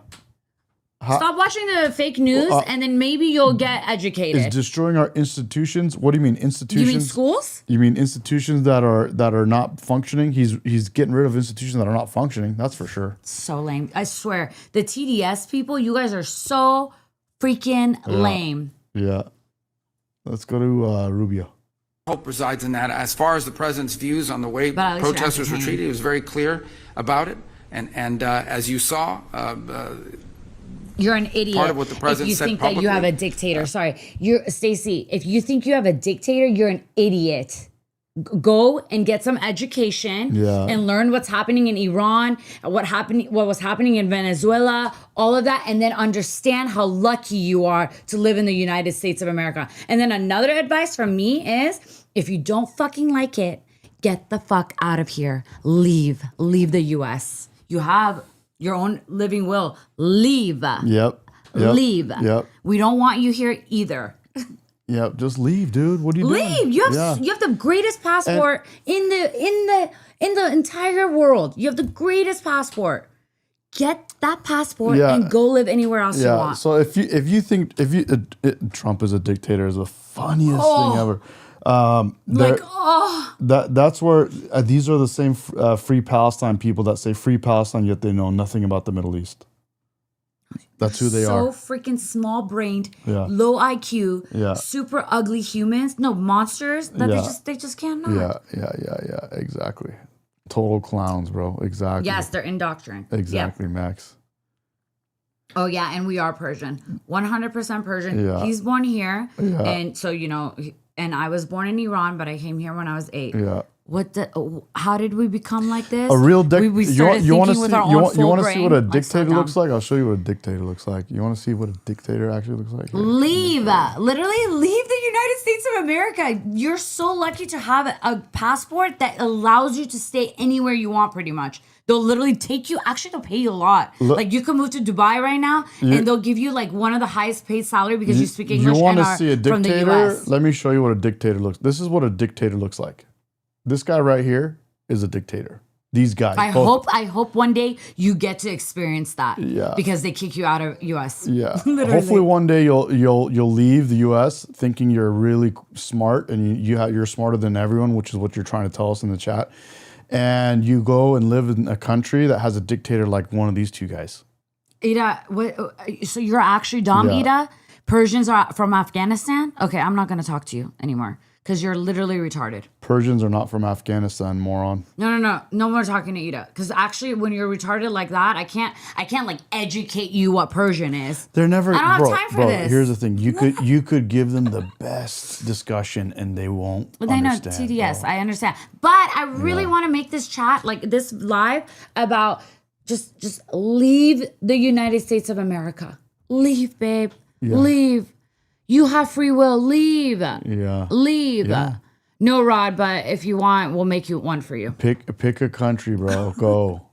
S2: Stop watching the fake news, and then maybe you'll get educated.
S1: Is destroying our institutions? What do you mean institutions?
S2: You mean schools?
S1: You mean institutions that are not functioning? He's getting rid of institutions that are not functioning. That's for sure.
S2: So lame. I swear, the TDS people, you guys are so freaking lame.
S1: Yeah. Let's go to Rubio.
S10: Hope resides in that. As far as the president's views on the way protesters were treated, he was very clear about it. And as you saw.
S2: You're an idiot.
S10: Part of what the president
S2: if you
S10: said
S2: think
S10: publicly.
S2: that you have a dictator. Sorry. Stacey, if you think you have a dictator, you're an idiot. Go and get some education and learn what's happening in Iran, what was happening in Venezuela, all of that, and then understand how lucky you are to live in the United States of America. And then another advice from me is, if you don't fucking like it, get the fuck out of here. Leave the US. You have your own living will. Leave.
S1: Yep.
S2: Leave.
S1: Yep.
S2: We don't want you here either.
S1: Yep. Just leave, dude. What are you doing?
S2: Leave. You have the greatest passport in the entire world. You have the greatest passport. Get that passport and go live anywhere else you want.
S1: So if you think Trump is a dictator is the funniest thing ever. That's where these are the same Free Palestine people that say Free Palestine, yet they know nothing about the Middle East. That's who they are.
S2: So freaking small-brained, low IQ, super ugly humans. No, monsters that they just can't know.
S1: Yeah, exactly. Total clowns, bro. Exactly.
S2: Yes, they're indoctrinating.
S1: Exactly,
S2: Yep.
S1: Max.
S2: Oh yeah, and we are Persian, 100% Persian.
S1: Yeah.
S2: He's born here,
S1: Yeah.
S2: and so and I was born in Iran, but I came here when I was 8.
S1: Yeah.
S2: How did we become like this?
S1: A real
S2: we started
S1: you want to
S2: thinking with
S1: see
S2: our
S1: you
S2: own
S1: want,
S2: full
S1: to see
S2: brain.
S1: what a
S2: Like, slow
S1: dictator looks
S2: down.
S1: like? I'll show you what a dictator looks like. You want to see what a dictator actually looks like? Here.
S2: Literally leave the United States of America. You're so lucky to have a passport that allows you to stay anywhere you want, pretty much. They'll literally take you. Actually, they'll pay you a lot. Like you can move to Dubai right now, and they'll give you like one of the highest paid salary because you speak English.
S1: You want
S2: and
S1: to
S2: are
S1: see a
S2: from the
S1: dictator?
S2: US.
S1: Let me show you what a dictator looks. This is what a dictator looks like. This guy right here is a dictator. These guys.
S2: I hope one day you get to experience that.
S1: Yeah.
S2: Because they kick you out of US.
S1: Yeah.
S2: Literally.
S1: Hopefully one day you'll leave the U.S. thinking you're really smart and you're smarter than everyone, which is what you're trying to tell us in the chat. And you go and live in a country that has a dictator like one of these two guys.
S2: Ida, so you're actually dumb,
S1: Yeah.
S2: Ida? Persians are from Afghanistan? Okay, I'm not going to talk to you anymore because you're literally retarded.
S1: Persians are not from Afghanistan, moron.
S2: No more talking to Ida. Because actually, when you're retarded like that, I can't like educate you what Persian is.
S1: They're never.
S2: I don't have time for this.
S1: Here's the thing: you could give them the best discussion, and they won't.
S2: But they know
S1: understand,
S2: TDS.
S1: bro.
S2: I understand. But I really want to make this chat, like this live, about just leave the United States of America. Leave, babe.
S1: Yeah.
S2: Leave. You have free will. Leave.
S1: Yeah.
S2: Leave.
S1: Yeah.
S2: No, Rod, but if you want, we'll make you one for you.
S1: Pick a country, bro. Go.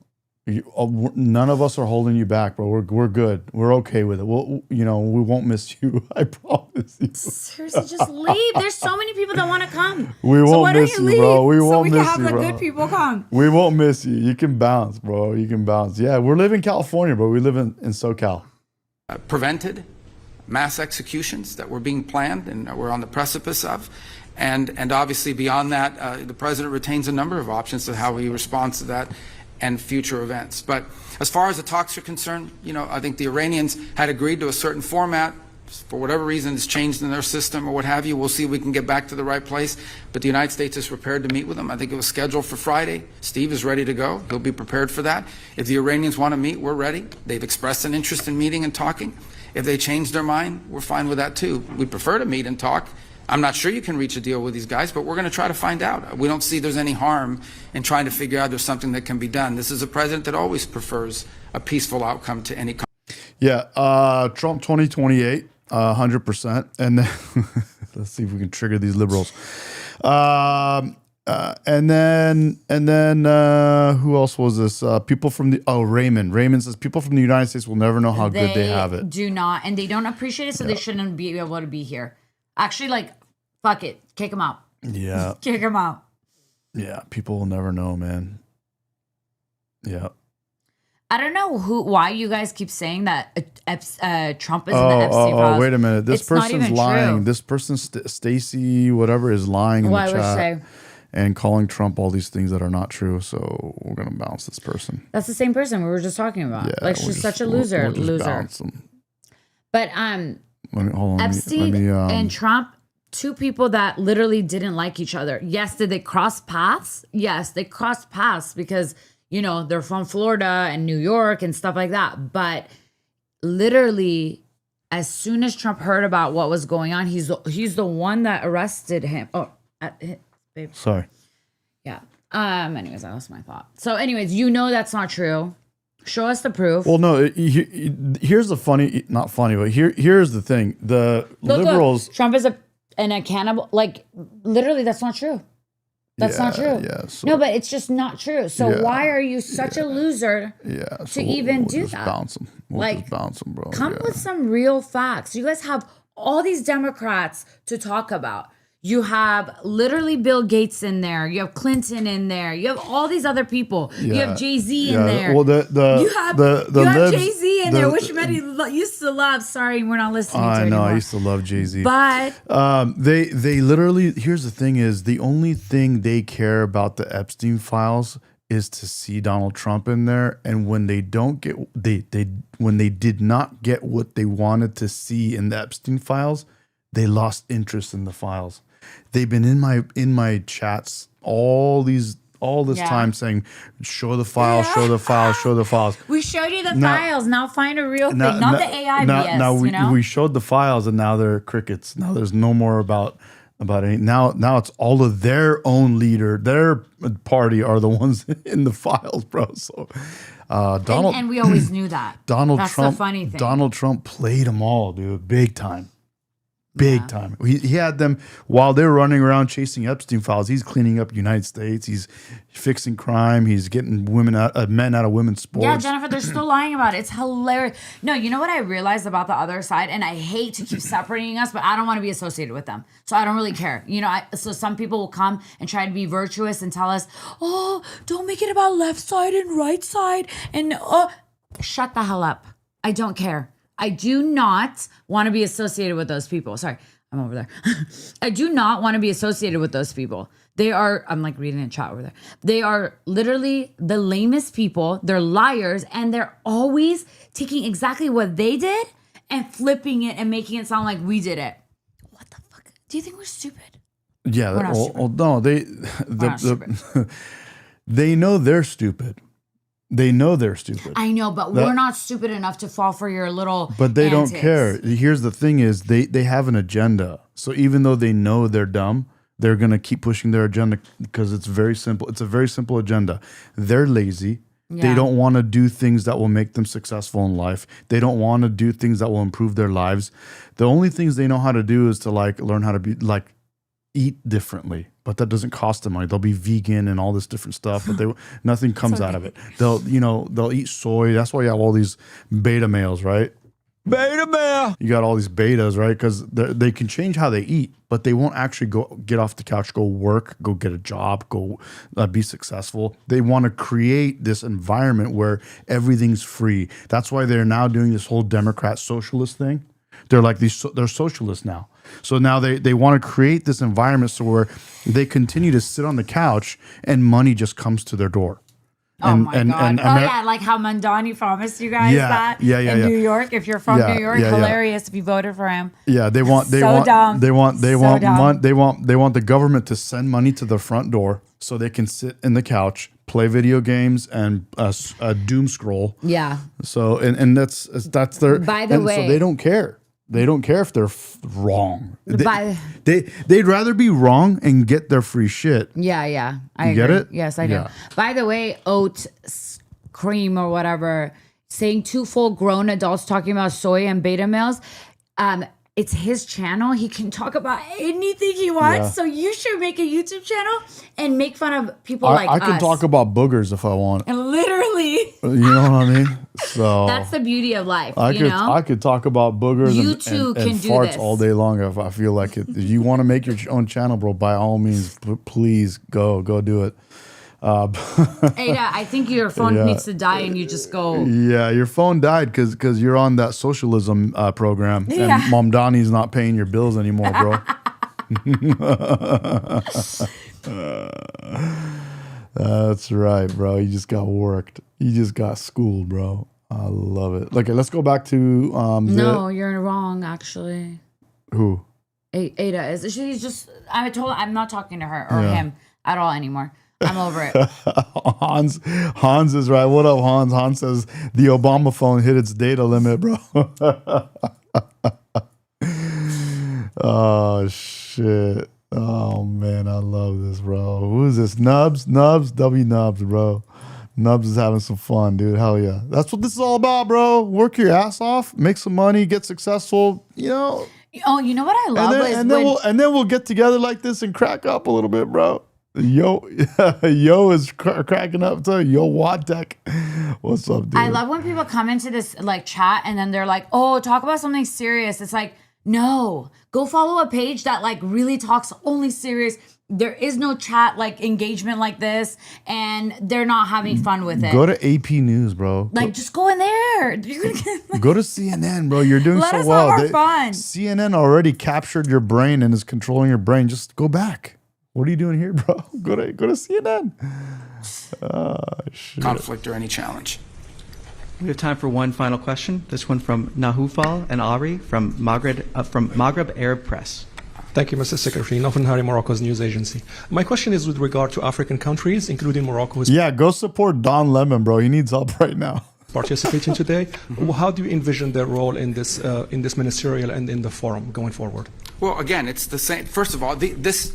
S1: None of us are holding you back, bro. We're good. We're okay with it. We won't miss you. I promise you.
S2: Seriously, just leave. There's so many people that want to come.
S1: We
S2: so
S1: won't
S2: why don't
S1: miss
S2: you
S1: you,
S2: leave
S1: bro. We
S2: so
S1: won't
S2: we can
S1: miss
S2: have
S1: you,
S2: the
S1: bro.
S2: good people come?
S1: We won't miss you. You can bounce, bro. You can bounce. Yeah, we live in California, bro. We live in SoCal.
S10: Prevented mass executions that were being planned and we're on the precipice of. And obviously beyond that, the president retains a number of options to how he responds to that and future events. But as far as the talks are concerned, I think the Iranians had agreed to a certain format. For whatever reason, it's changed in their system or what have you. We'll see if we can get back to the right place. But the United States is prepared to meet with them. I think it was scheduled for Friday. Steve is ready to go. He'll be prepared for that. If the Iranians want to meet, we're ready. They've expressed an interest in meeting and talking. If they change their mind, we're fine with that too. We prefer to meet and talk. I'm not sure you can reach a deal with these guys, but we're going to try to find out. We don't see there's any harm in trying to figure out there's something that can be done. This is a president that always prefers a peaceful outcome to any.
S1: Yeah, Trump 2028, 100%. And then let's see if we can trigger these liberals. And then who else was this? People from Raymond. Raymond says people from the United States will never know how good they have it.
S2: Do not, and they don't appreciate it, so they shouldn't be able to be here. Actually, fuck it, kick them out.
S1: Yeah,
S2: Kick them out.
S1: yeah. People will never know, man. Yeah.
S2: I don't know why you guys keep saying that Trump is in the Epstein files.
S1: Oh, wait a minute. This
S2: It's not
S1: person's
S2: even
S1: lying.
S2: true.
S1: This person, Stacy, whatever, is lying in
S2: Why
S1: the
S2: would
S1: chat
S2: say?
S1: and calling Trump all these things that are not true. So we're gonna bounce this person.
S2: That's the same person we were just talking about.
S1: Yeah,
S2: Like
S1: we'll
S2: she's
S1: just-
S2: such a
S1: we'll-
S2: loser.
S1: we'll just
S2: loser.
S1: bounce them.
S2: But
S1: Hold on.
S2: Epstein
S1: let me,
S2: and Trump, two people that literally didn't like each other. Yes, did they cross paths? Yes, they crossed paths because, they're from Florida and New York and stuff like that. But literally, as soon as Trump heard about what was going on, he's the one that arrested him. Oh, babe.
S1: Sorry.
S2: Yeah. Anyways, I lost my thought. So anyways, that's not true. Show us the proof.
S1: Well, no. Here's the funny, not funny, but here's the thing. The liberals.
S2: Look, Trump is a cannibal. Like, literally, that's not true. That's not true.
S1: Yeah, so,
S2: no, but it's just not true. So
S1: Yeah,
S2: why are you such a loser
S1: so
S2: to even
S1: we'll
S2: do
S1: just
S2: that?
S1: Bounce them. We'll just bounce them, bro.
S2: Come with some real facts. You guys have all these Democrats to talk about. You have literally Bill Gates in there. You have Clinton in there. You have all these other people. You have Jay-Z in there.
S1: Well,
S2: you have Jay-Z in there, which Medi
S1: the,
S2: used to love. Sorry, we're not listening to
S1: I know.
S2: anymore.
S1: I used to love Jay-Z.
S2: But
S1: they literally. Here's the thing: is the only thing they care about the Epstein files is to see Donald Trump in there, and when they don't get when they did not get what they wanted to see in the Epstein files, they lost interest in the files. They've been in my chats all these all this
S2: Yeah.
S1: time saying, show the files, show the files, show the files.
S2: We showed you the files. Now find a real thing, not the AI BS.
S1: Now
S2: you know?
S1: we showed the files, and now they're crickets. Now there's no more about any. Now it's all of their own leader, their party are the ones in the files, bro. So Donald
S2: and we always knew that. That's
S1: Trump,
S2: the funny thing.
S1: Donald Trump played them all, dude, big time. Big time. He had them while they're running around chasing Epstein files. He's cleaning up United States. He's fixing crime. He's getting men out of women's sports.
S2: Yeah, Jennifer, they're still lying about it. It's hilarious. No, you know what I realized about the other side, and I hate to keep separating us, but I don't want to be associated with them, so I don't really care. You know, so some people will come and try to be virtuous and tell us, "Oh, don't make it about left side and right side," and shut the hell up. I don't care. I do not want to be associated with those people. Sorry, I'm over there. I do not want to be associated with those people. They are, I'm like reading a chat over there. They are literally the lamest people. They're liars, and they're always taking exactly what they did and flipping it and making it sound like we did it. What the fuck? Do you think we're stupid?
S1: Yeah,
S2: We're not stupid.
S1: no, they know they're stupid. They know they're stupid.
S2: I know, but we're not stupid enough to fall for your little
S1: But they
S2: antics.
S1: don't care. Here's the thing is they have an agenda. So even though they know they're dumb, they're going to keep pushing their agenda because it's very simple. It's a very simple agenda. They're lazy. They don't want to do things that will make them successful in life. They don't want to do things that will improve their lives. The only things they know how to do is to learn how to be eat differently, but that doesn't cost them money. They'll be vegan and all this different stuff, but nothing comes out of it. They'll eat soy. That's why you have all these beta males, right? Beta male. You got all these betas, right? Because they can change how they eat, but they won't actually get off the couch, go work, go get a job, go be successful. They want to create this environment where everything's free. That's why they're now doing this whole Democrat socialist thing. They're like they're socialists now. So now they want to create this environment so where they continue to sit on the couch and money just comes to their door.
S2: Oh my God. Yeah, like how Mandani promised you guys that in New York. If you're from New York, hilarious if you voted for him.
S1: Yeah, they want the government to send money to the front door so they can sit in the couch, play video games, and doom scroll.
S2: Yeah.
S1: So and that's their.
S2: By the way,
S1: so they don't care. They don't care if they're wrong. They'd rather be wrong and get their free shit.
S2: Yeah. I
S1: get
S2: agree.
S1: it?
S2: Yes, I do.
S1: Yeah.
S2: By the way, oat cream or whatever, saying two full grown adults talking about soy and beta males. It's his channel. He can talk about anything he wants.
S1: Yeah.
S2: So you should make a YouTube channel and make fun of people like
S1: I can
S2: us.
S1: talk about boogers if I want.
S2: And literally.
S1: You know what I mean? So
S2: that's the beauty of life.
S1: I could talk about boogers and
S2: do
S1: farts
S2: this
S1: all day long if I feel like it. If you want to make your own channel, bro, by all means, please go do it.
S2: Ada, I think your phone needs to die and you just go.
S1: Yeah, your phone died because you're on that socialism program and Mom Donnie's not paying your bills anymore, bro. That's right, bro. You just got worked. You just got schooled, bro. I love it. Okay, let's go back to
S2: No, you're wrong, actually.
S1: Who?
S2: Ada is. She's just. I'm not talking to her or him at all anymore. I'm over it.
S1: Hans is right. What up, Hans? Hans says the Obama phone hit its data limit, bro. Oh shit. Oh man, I love this, bro. Who is this? Nubs, W Nubs, bro. Nubs is having some fun, dude. Hell yeah. That's what this is all about, bro. Work your ass off, make some money, get successful, you know.
S2: Oh, you know what I love?
S1: And then we'll get together like this and crack up a little bit, bro. Yo is cracking up too. Yo, Wadek. What's up, dude?
S2: I love when people come into this like chat and then they're like, "Oh, talk about something serious." It's like, no, go follow a page that like really talks only serious. There is no chat like engagement like this, and they're not having fun with it.
S1: Go to AP News, bro.
S2: Like, just go in there. You're gonna get, like,
S1: go to CNN, bro. You're doing
S2: let
S1: so
S2: us
S1: well.
S2: have our fun.
S1: CNN already captured your brain and is controlling your brain. Just go back. What are you doing here, bro? Go to CNN. Shit.
S10: Conflict or any challenge.
S9: We have time for one final question. This one from Nahufal and Ari from Maghreb Arab Press.
S11: Thank you, Mr. Secretary. Nofan Hari, Morocco's news agency. My question is with regard to African countries, including Morocco, who's
S1: Yeah, go support Don Lemon, bro. He needs help right now.
S11: participating today. How do you envision their role in this ministerial and in the forum going forward?
S10: Well, again, it's the same. First of all, this,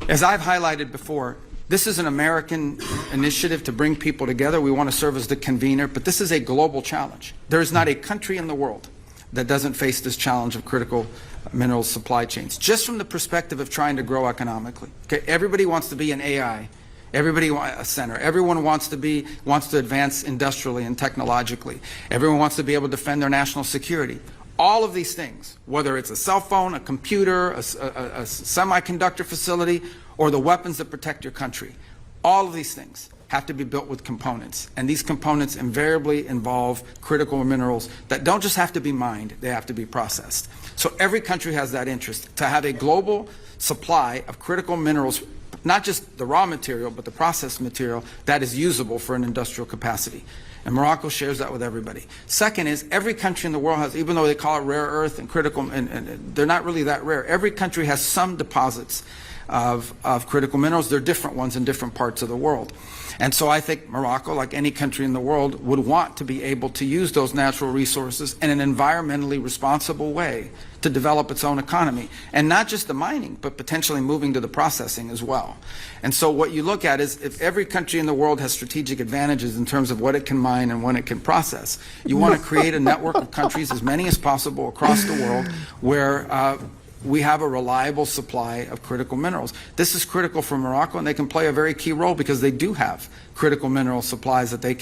S10: as I've highlighted before, this is an American initiative to bring people together. We want to serve as the convener, but this is a global challenge. There is not a country in the world that doesn't face this challenge of critical mineral supply chains, just from the perspective of trying to grow economically. Okay, everybody wants to be an AI. Everybody wants a center. Everyone wants to advance industrially and technologically. Everyone wants to be able to defend their national security. All of these things, whether it's a cell phone, a computer, a semiconductor facility, or the weapons that protect your country, all of these things have to be built with components. And these components invariably involve critical minerals that don't just have to be mined, they have to be processed. So every country has that interest to have a global supply of critical minerals, not just the raw material, but the processed material that is usable for an industrial capacity. And Morocco shares that with everybody. Second is every country in the world has, even though they call it rare earth and critical, and they're not really that rare, every country has some deposits of critical minerals. They're different ones in different parts of the world. And so I think Morocco, like any country in the world, would want to be able to use those natural resources in an environmentally responsible way to develop its own economy. And not just the mining, but potentially moving to the processing as well. And so what you look at is if every country in the world has strategic advantages in terms of what it can mine and when it can process, you want to create a network of countries, as many as possible across the world, where we have a reliable supply of critical minerals. This is critical for Morocco, and they can play a very key role because they do have critical mineral supplies that they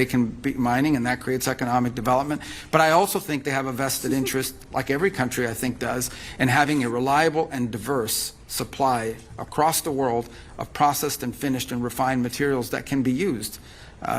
S10: can be mining, and that creates economic development. But I also think they have a vested interest, like every country I think does, in having a reliable and diverse supply across the world of processed and finished and refined materials that can be used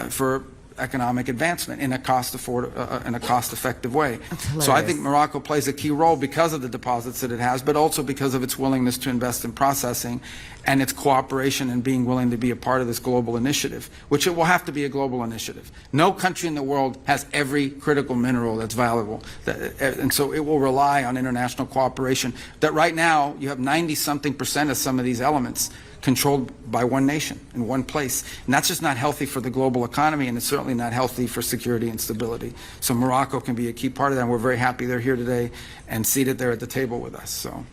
S10: for economic advancement in a cost-effective way. So I think Morocco plays a key role because of the deposits that it has, but also because of its willingness to invest in processing and its cooperation and being willing to be a part of this global initiative, which it will have to be a global initiative. No country in the world has every critical mineral that's valuable, and so it will rely on international cooperation. That right now you have 90-something% of some of these elements controlled by one nation in one place. And that's just not healthy for the global economy, and it's certainly not healthy for security and stability. So Morocco can be a key part of that, and we're very happy they're here today and seated there at the table with us. So,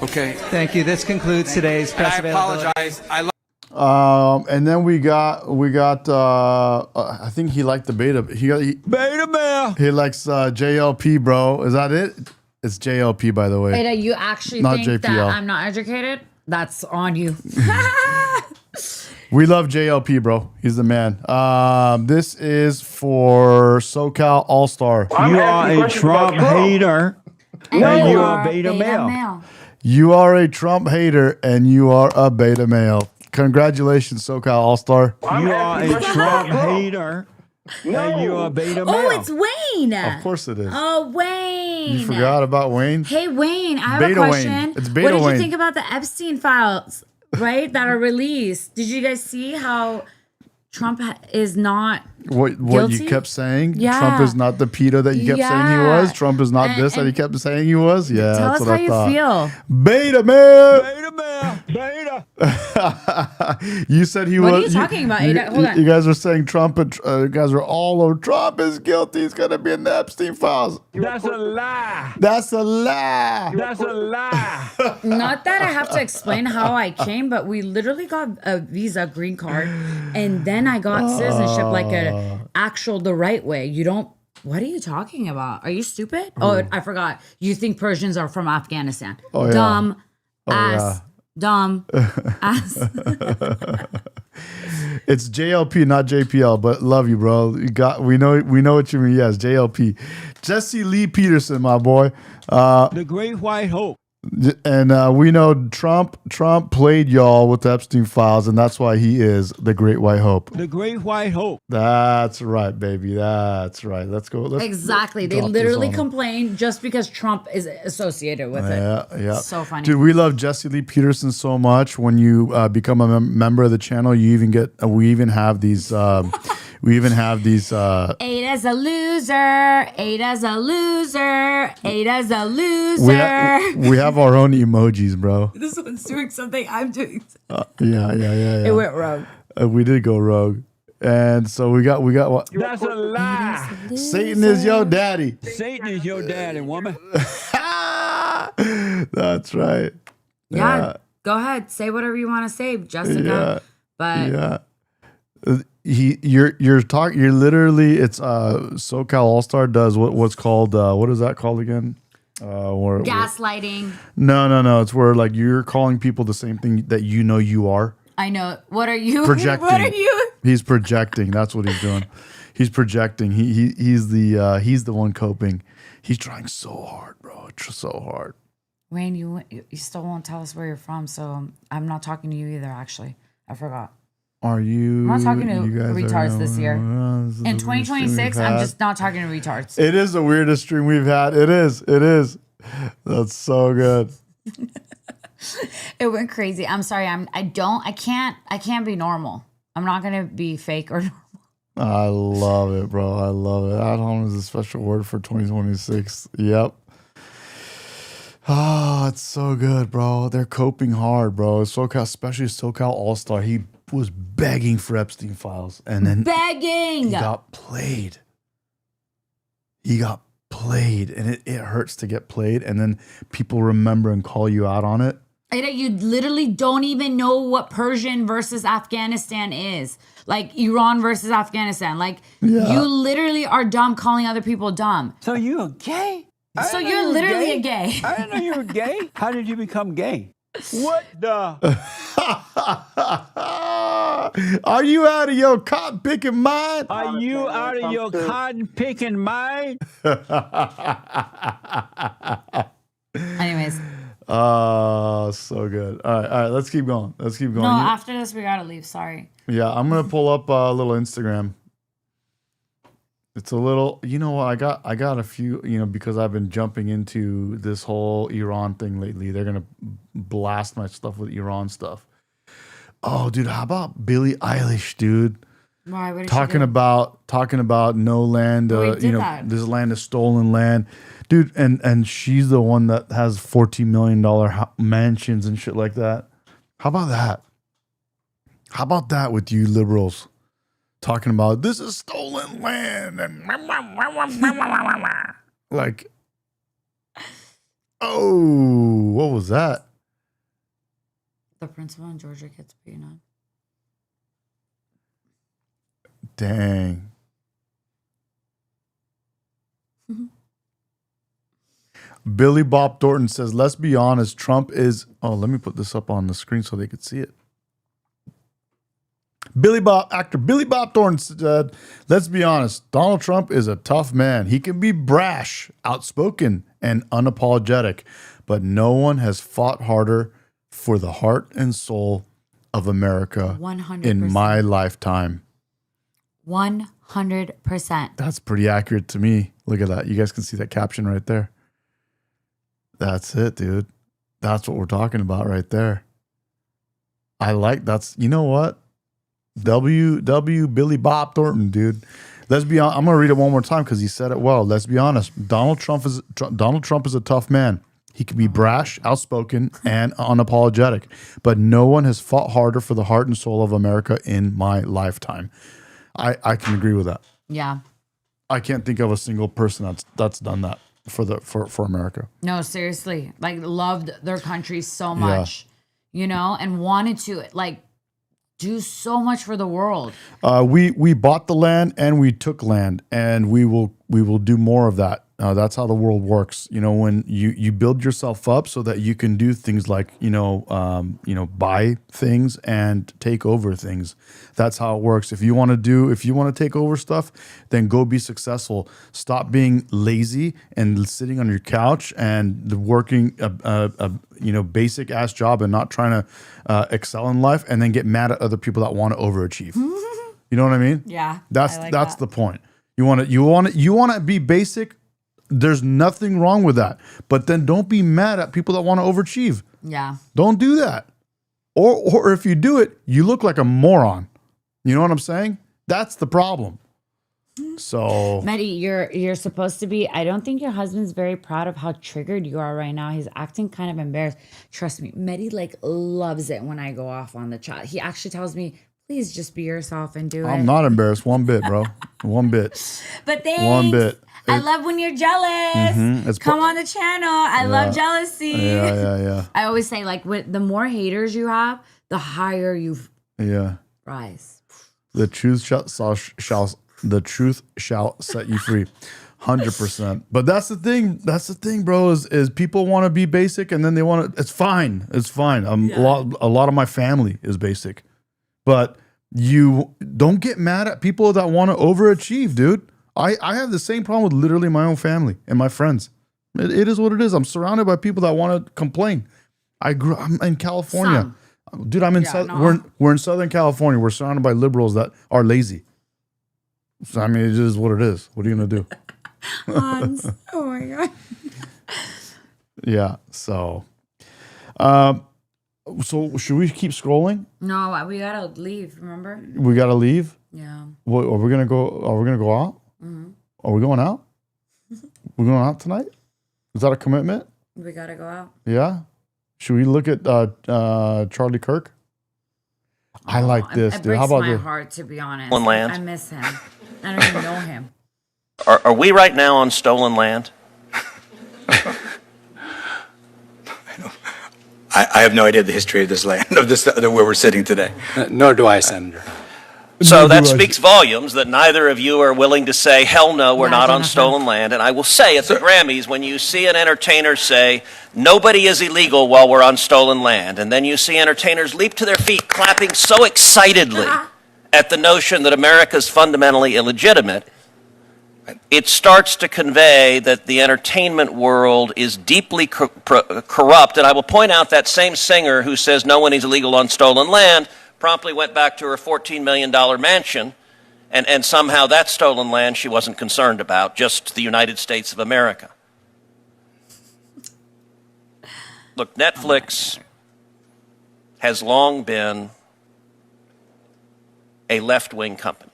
S10: okay.
S12: Thank you. This concludes today's press availability.
S10: I apologize.
S1: And then we got. I think he liked the beta. Beta male. He likes JLP, bro. Is that it? It's JLP, by the way.
S2: Wait, you actually
S1: Not
S2: think that
S1: JPL.
S2: I'm not educated? That's on you.
S1: We love JLP, bro. He's the man. This is for SoCal All Star.
S13: You are a Trump hater, and you are a beta male.
S1: You are a Trump hater, and you are a beta male. Congratulations, SoCal All Star.
S13: You are a Trump hater, and you are a beta male.
S2: Oh, it's Wayne.
S1: Of course it is.
S2: Oh, Wayne.
S1: You forgot about Wayne?
S2: Hey, Wayne, I have
S1: Beta
S2: a question.
S1: Wayne. It's Beta
S2: What did
S1: Wayne.
S2: you think about the Epstein files, right, that are released? Did you guys see how Trump is not
S1: What
S2: guilty?
S1: you kept saying?
S2: Yeah.
S1: Trump is not the PETA that you kept saying he was? Trump is not this that he kept saying he was? Yeah,
S2: Tell
S1: that's
S2: us
S1: what
S2: how
S1: I thought.
S2: you feel.
S1: Beta man!
S13: Beta male, beta.
S1: You said he
S2: What
S1: was.
S2: are you talking about? Hold on.
S1: You guys were saying Trump, and you guys were all over. Trump is guilty. He's going to be in the Epstein files.
S13: That's a lie.
S1: That's a lie.
S13: That's a lie.
S2: Not that I have to explain how I came, but we literally got a visa, green card, and then I got citizenship like the right way. You don't. What are you talking about? Are you stupid? Oh, I forgot. You think Persians are from Afghanistan?
S1: Oh, yeah.
S2: Dumb
S1: Oh,
S2: ass.
S1: yeah.
S2: Dumb ass.
S1: It's JLP, not JPL, but love you, bro. We know what you mean. Yes, JLP. Jesse Lee Peterson, my boy.
S13: The Great White Hope.
S1: And we know Trump played y'all with the Epstein files, and that's why he is the Great White Hope.
S13: The Great White Hope.
S1: That's right, baby. That's right. Let's go.
S2: Exactly. They
S1: drop this
S2: literally
S1: on 'em.
S2: complain just because Trump is associated with it.
S1: Yeah.
S2: So funny.
S1: Dude, we love Jesse Lee Peterson so much. When you become a member of the channel, we even have these We even have these.
S2: Ada's a loser. Ada's a loser. Ada's a loser.
S1: We have our own emojis, bro.
S2: This one's doing something. I'm doing.
S1: Yeah.
S2: It went rogue.
S1: We did go rogue, and so we got what?
S13: That's a lie.
S1: Satan is your daddy.
S13: Satan is your daddy, woman.
S1: That's right.
S2: Yeah. Go ahead. Say whatever you want to say, Jessica. But
S1: you're talking. You're literally. It's SoCal All Star does what's called what is that called again?
S2: Gaslighting.
S1: No. It's where like you're calling people the same thing that you know you are.
S2: I know. What are you?
S1: Projecting.
S2: What are you?
S1: He's projecting. That's what he's doing. He's projecting. He's the one coping. He's trying so hard, bro. So hard.
S2: Wayne, you still won't tell us where you're from, so I'm not talking to you either. Actually, I forgot.
S1: Are you?
S2: I'm not talking to
S1: you guys
S2: retards
S1: are,
S2: this year.
S1: This is
S2: In
S1: the weirdest stream
S2: 2026,
S1: we've
S2: I'm
S1: had.
S2: just not talking to retards.
S1: It is the weirdest stream we've had. It is. That's so good.
S2: It went crazy. I'm sorry. I can't be normal. I'm not gonna be fake or normal.
S1: I love it, bro. I love it. At home is a special word for 2026. Yep. Oh, it's so good, bro. They're coping hard, bro. SoCal, especially SoCal All-Star, he was begging for Epstein files. And then
S2: begging.
S1: He got played. And it hurts to get played. And then people remember and call you out on it.
S2: You literally don't even know what Persian versus Afghanistan is. Like Iran versus Afghanistan. Like you literally are dumb calling other people dumb.
S13: So you're gay?
S2: So you're literally a gay.
S13: I didn't know you were gay. How did you become gay? What the?
S1: Are you out of your cotton picking mind?
S13: Are you out of your cotton picking mind?
S2: Anyways.
S1: So good. All right. Let's keep going.
S2: No, after this we gotta leave. Sorry.
S1: Yeah, I'm gonna pull up a little Instagram. It's a little, you know what? I got a few, because I've been jumping into this whole Iran thing lately. They're gonna blast my stuff with Iran stuff. Oh, dude, how about Billie Eilish, dude?
S2: Why? What did
S1: Talking about no land. This land is stolen land, dude. And she's the one that has $14 million mansions and shit like that. How about that? How about that with you liberals? Talking about this is stolen land and like, oh, what was that?
S2: The principal in Georgia gets beaten up.
S1: Dang. Billy Bob Thornton says, let's be honest, Trump is... Oh, let me put this up on the screen so they could see it. Actor Billy Bob Thornton said, let's be honest, Donald Trump is a tough man. He can be brash, outspoken, and unapologetic, but no one has fought harder for the heart and soul of America
S2: 100%.
S1: in my lifetime.
S2: 100%.
S1: That's pretty accurate to me. Look at that. You guys can see that caption right there. That's it, dude. That's what we're talking about right there. You know what? W Billy Bob Thornton, dude. Let's be honest. I'm going to read it one more time because he said it well. Let's be honest. Donald Trump is a tough man. He can be brash, outspoken, and unapologetic, but no one has fought harder for the heart and soul of America in my lifetime. I can agree with that.
S2: Yeah.
S1: I can't think of a single person that's done that for America.
S2: No, seriously. Like loved their country so much, and wanted to do so much for the world.
S1: We bought the land and we took land, and we will do more of that. That's how the world works. When you build yourself up so that you can do things like buy things and take over things. That's how it works. If you want to take over stuff, then go be successful. Stop being lazy and sitting on your couch and working a basic ass job and not trying to excel in life, and then get mad at other people that want to overachieve. You know what I mean?
S2: Yeah.
S1: That's the point. You want to be basic. There's nothing wrong with that. But then don't be mad at people that want to overachieve.
S2: Yeah.
S1: Don't do that. Or if you do it, you look like a moron. You know what I'm saying? That's the problem. So
S2: Medi, you're supposed to be. I don't think your husband's very proud of how triggered you are right now. He's acting kind of embarrassed. Trust me, Medi like loves it when I go off on the chat. He actually tells me, "Please just be yourself and do it."
S1: I'm not embarrassed one bit, bro. One bit.
S2: But thanks.
S1: One bit.
S2: I love when you're jealous. Come on the channel. I love jealousy.
S1: Yeah.
S2: I always say like, the more haters you have, the higher you rise.
S1: The truth the truth shall set you free. 100%. But that's the thing. That's the thing, bro, is people want to be basic and then they want to, it's fine. It's fine. A lot of my family is basic. But you don't get mad at people that want to overachieve, dude. I have the same problem with literally my own family and my friends. It is what it is. I'm surrounded by people that want to complain. I'm in California. Dude, we're in Southern California. We're surrounded by liberals that are lazy. So, I mean, it is what it is. What are you going to do?
S2: Hans. Oh my God.
S1: Yeah. So should we keep scrolling?
S2: No, we gotta leave. Remember?
S1: We gotta leave.
S2: Yeah.
S1: What, are we gonna go? Are we gonna go out?
S2: Mm-hmm.
S1: Are we going out? We're going out tonight. Is that a commitment?
S2: We gotta go out.
S1: Yeah. Should we look at Charlie Kirk? I like this,
S2: it
S1: dude. How
S2: breaks
S1: about
S2: my
S1: this?
S2: heart, to be honest.
S14: On land.
S2: I miss him. I don't even know him.
S14: Are we right now on stolen land?
S15: I have no idea the history of this land, of where we're sitting today. Nor do I, Senator.
S14: So that speaks volumes that neither of you are willing to say, hell no, we're not on stolen land. And I will say at the Grammys, when you see an entertainer say, nobody is illegal while we're on stolen land, and then you see entertainers leap to their feet clapping so excitedly at the notion that America's fundamentally illegitimate, it starts to convey that the entertainment world is deeply corrupt. And I will point out that same singer who says no one is illegal on stolen land promptly went back to her $14 million mansion, and somehow that stolen land she wasn't concerned about, just the United States of America. Look, Netflix has long been a left-wing company.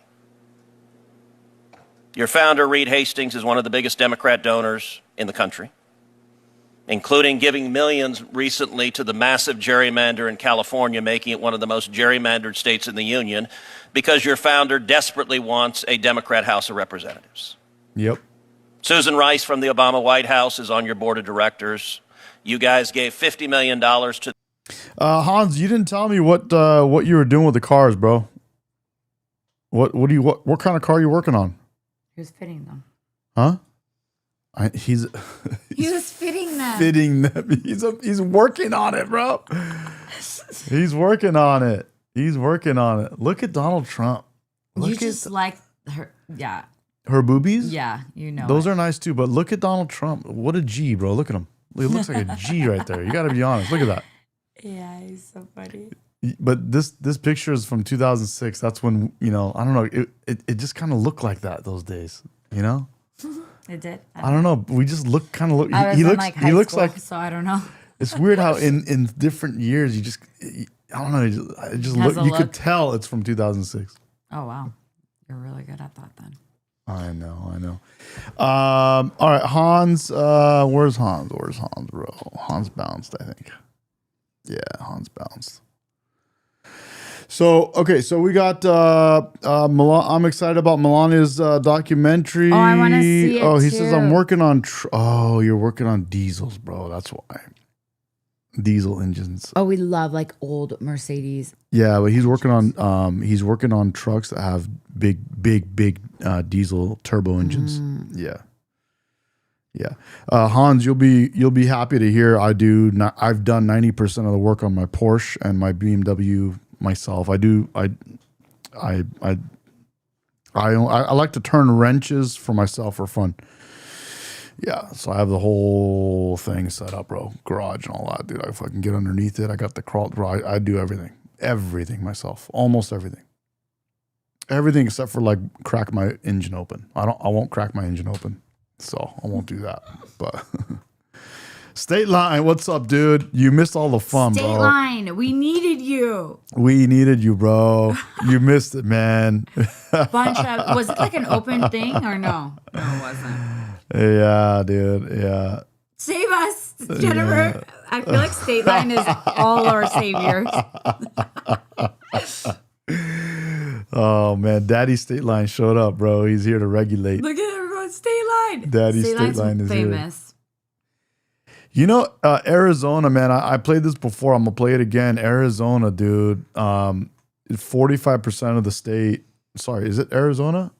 S14: Your founder, Reed Hastings, is one of the biggest Democrat donors in the country, including giving millions recently to the massive gerrymander in California, making it one of the most gerrymandered states in the union, because your founder desperately wants a Democrat House of Representatives.
S1: Yep.
S14: Susan Rice from the Obama White House is on your board of directors. You guys gave $50 million to...
S1: Hans, you didn't tell me what you were doing with the cars, bro. What kind of car are you working on?
S2: He was fitting them.
S1: Huh? He
S2: was fitting them.
S1: Fitting them. He's working on it, bro. He's working on it. He's working on it. Look at Donald Trump.
S2: You just like her, yeah.
S1: Her boobies?
S2: Yeah, you know.
S1: Those are nice too, but look at Donald Trump. What a G, bro. Look at him. It looks like a G right there. You got to be honest. Look at that.
S2: Yeah, he's so funny.
S1: But this picture is from 2006. That's when, I don't know. It just kind of looked like that those days,
S2: It did.
S1: I don't know. We just look kind of look.
S2: I was
S1: he
S2: in
S1: looks.
S2: like
S1: He
S2: high
S1: looks
S2: school,
S1: like.
S2: so I don't know.
S1: It's weird how in different years I don't know. It just look. You could tell it's from 2006.
S2: Oh wow, you're really good at that then.
S1: I know. All right, Hans. Where's Hans? Where's Hans, bro? Hans bounced, I think. Yeah, Hans bounced. So we got I'm excited about Melania's documentary.
S2: Oh, I want to see it.
S1: He says I'm working on. You're working on diesels, bro. That's why. Diesel engines.
S2: Oh, we love like old Mercedes.
S1: Yeah, but he's working on trucks that have big diesel turbo engines. Yeah. Hans, you'll be happy to hear I've done 90% of the work on my Porsche and my BMW myself. I like to turn wrenches for myself for fun. Yeah, so I have the whole thing set up, bro. Garage and all that, dude. I fucking get underneath it. I got the crawl. I do everything myself, almost everything except for like crack my engine open. I won't crack my engine open, so I won't do that. But State Line, what's up, dude? You missed all the fun,
S2: State
S1: bro.
S2: Line, we needed you.
S1: We needed you, bro. You missed it, man.
S2: Bunch of, was it like an open thing or no? No, it wasn't.
S1: Yeah, dude. Yeah.
S2: Save us, Jennifer. Yeah. I feel like State Line is all our saviors.
S1: Oh man, Daddy State Line showed up, bro. He's here to regulate.
S2: Look at everyone, State Line.
S1: Daddy State Line is
S2: famous.
S1: Here. You know, Arizona, man. I played this before. I'm gonna play it again. Arizona, dude. 45% of the state. Sorry, is it Arizona?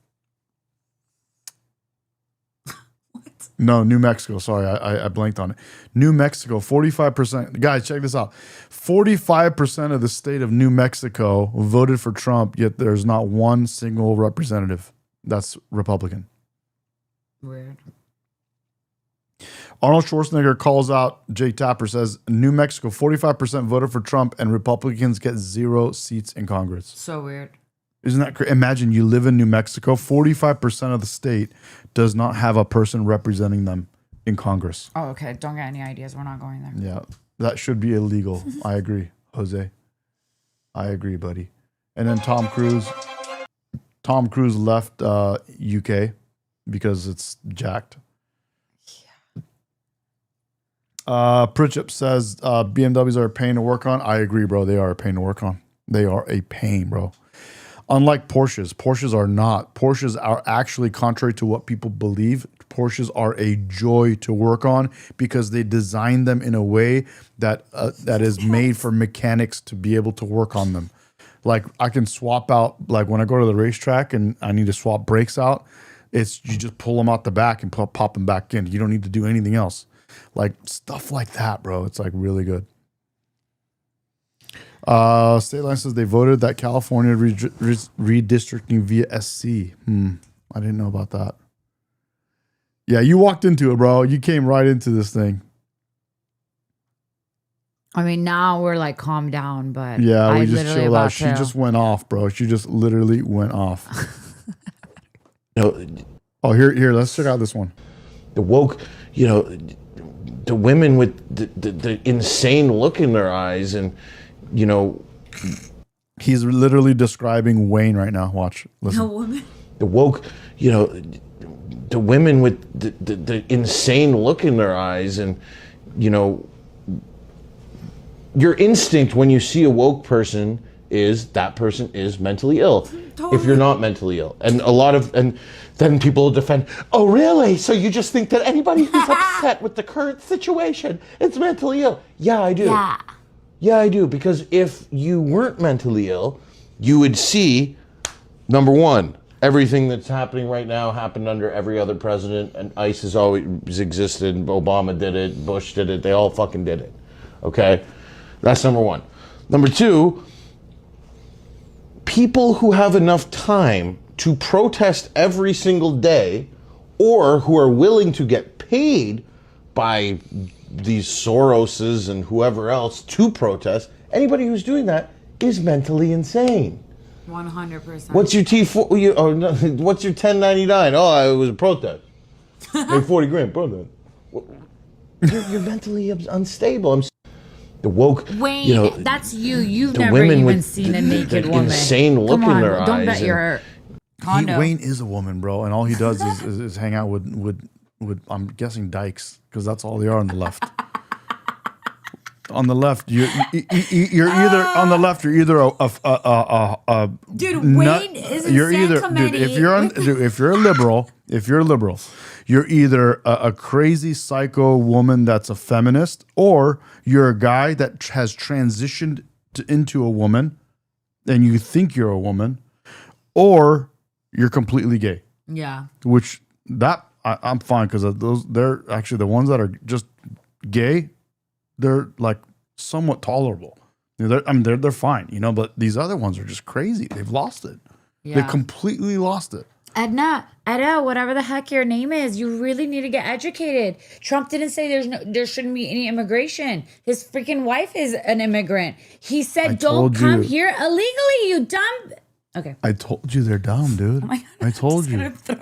S1: No, New Mexico. Sorry, I blanked on it. New Mexico, 45%. Guys, check this out. 45% of the state of New Mexico voted for Trump, yet there's not one single representative that's Republican.
S2: Weird.
S1: Arnold Schwarzenegger calls out Jake Tapper, says, New Mexico, 45% voted for Trump, and Republicans get 0 seats in Congress.
S2: So weird.
S1: Isn't that crazy? Imagine you live in New Mexico, 45% of the state does not have a person representing them in Congress.
S2: Oh, okay. Don't get any ideas. We're not going there.
S1: Yeah, that should be illegal. I agree, Jose. I agree, buddy. And then Tom Cruise left UK because it's jacked. Pritchett says BMWs are a pain to work on. I agree, bro. They are a pain to work on. They are a pain, bro. Unlike Porsches are not. Porsches are actually, contrary to what people believe, Porsches are a joy to work on because they design them in a way that that is made for mechanics to be able to work on them. Like I can swap out, like when I go to the racetrack and I need to swap brakes out, you just pull them out the back and pop them back in. You don't need to do anything else. Like stuff like that, bro. It's like really good. State Line says they voted that California redistricting via SC. I didn't know about that. Yeah, you walked into it, bro. You came right into this thing.
S2: I mean, now we're like calm down, but
S1: yeah, we just chilled out. She just went off, bro. She just literally went off. Oh, here, let's check out this one.
S16: The woke, the women with the insane look in their eyes, and
S1: he's literally describing Wayne right now. Watch, listen.
S2: The woman.
S16: The woke, the women with the insane look in their eyes, and your instinct when you see a woke person is that person is mentally ill. Totally. If you're not mentally ill, and then people defend, oh really? So you just think that anybody who's upset with the current situation is mentally ill? Yeah, I do. Yeah, I do. Because if you weren't mentally ill, you would see, number one, everything that's happening right now happened under every other president, and ICE has always existed. Obama did it, Bush did it, they all fucking did it. Okay? That's number one. Number two, people who have enough time to protest every single day, or who are willing to get paid by these Soroses and whoever else to protest, anybody who's doing that is mentally insane.
S2: 100%.
S16: What's your T4? What's your 1099? Oh, it was a protest. Made 40 grand protest. You're mentally unstable. The woke,
S2: Wayne, that's you. You've never even seen a naked woman.
S16: Insane look in their eyes.
S2: Don't bet your condo.
S1: Wayne is a woman, bro, and all he does is hang out with I'm guessing dykes, because that's all they are on the left. On the left, you're either on the left. You're either a
S2: dude. Wayne is in San Clemente.
S1: Dude, if you're a liberal, you're either a crazy psycho woman that's a feminist, or you're a guy that has transitioned into a woman, and you think you're a woman, or you're completely gay.
S2: Yeah.
S1: Which I'm fine, because they're actually the ones that are just gay. They're like somewhat tolerable. They're fine, but these other ones are just crazy. They've lost it. Yeah. They completely lost it.
S2: Edna, whatever the heck your name is, you really need to get educated. Trump didn't say there shouldn't be any immigration. His freaking wife is an immigrant. He said, don't come here illegally, you dumb. Okay.
S1: I told you they're dumb, dude.
S2: Oh my God,
S1: I told you.
S2: gonna throw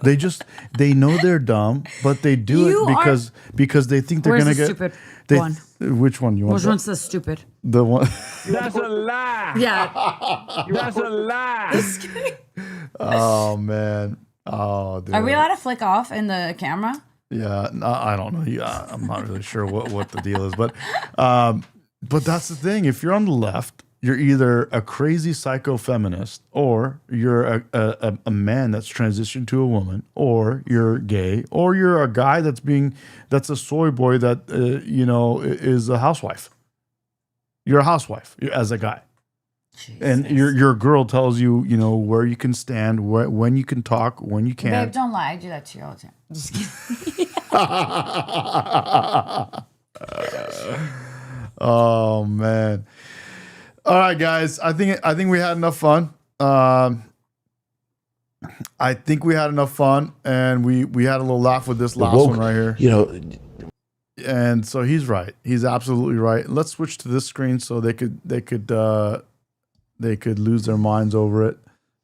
S1: They know they're dumb, but they do
S2: You
S1: it because they think they're
S2: Where's
S1: gonna
S2: the
S1: get
S2: stupid one?
S1: Which one you want?
S2: Which one's the stupid?
S1: The one.
S13: That's a lie.
S2: Yeah.
S13: That's a lie.
S1: Oh man. Oh, dude.
S2: Are we allowed to flick off in the camera?
S1: Yeah, no, I don't know. Yeah, I'm not really sure what the deal is, but that's the thing. If you're on the left, you're either a crazy psycho feminist, or you're a man that's transitioned to a woman, or you're gay, or you're a guy that's a soy boy that is a housewife. You're a housewife as a guy. Jesus. And your girl tells you, where you can stand, when you can talk, when you can't.
S2: Babe, don't lie. I do that to you all the time. Just kidding.
S1: Oh man. All right, guys. I think we had enough fun. I think we had enough fun, and we had a little laugh with this last one right here. And so he's right. He's absolutely right. Let's switch to this screen so they could lose their minds over it.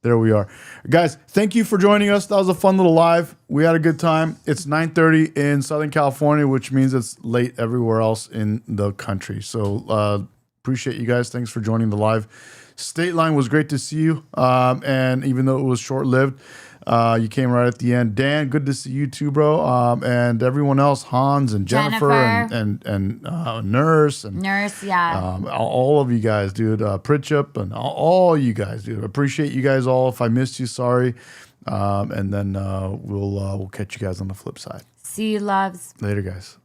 S1: There we are. Guys, thank you for joining us. That was a fun little live. We had a good time. It's 9:30 in Southern California, which means it's late everywhere else in the country. So appreciate you guys. Thanks for joining the live. State Line was great to see you. And even though it was short-lived, you came right at the end. Dan, good to see you too, bro. And everyone else, Hans and Jennifer. and Nurse and
S2: yeah.
S1: All of you guys, dude. Pritchup and all you guys, dude. Appreciate you guys all. If I missed you, sorry. And then we'll catch you guys on the flip side.
S2: See you, loves.
S1: Later, guys.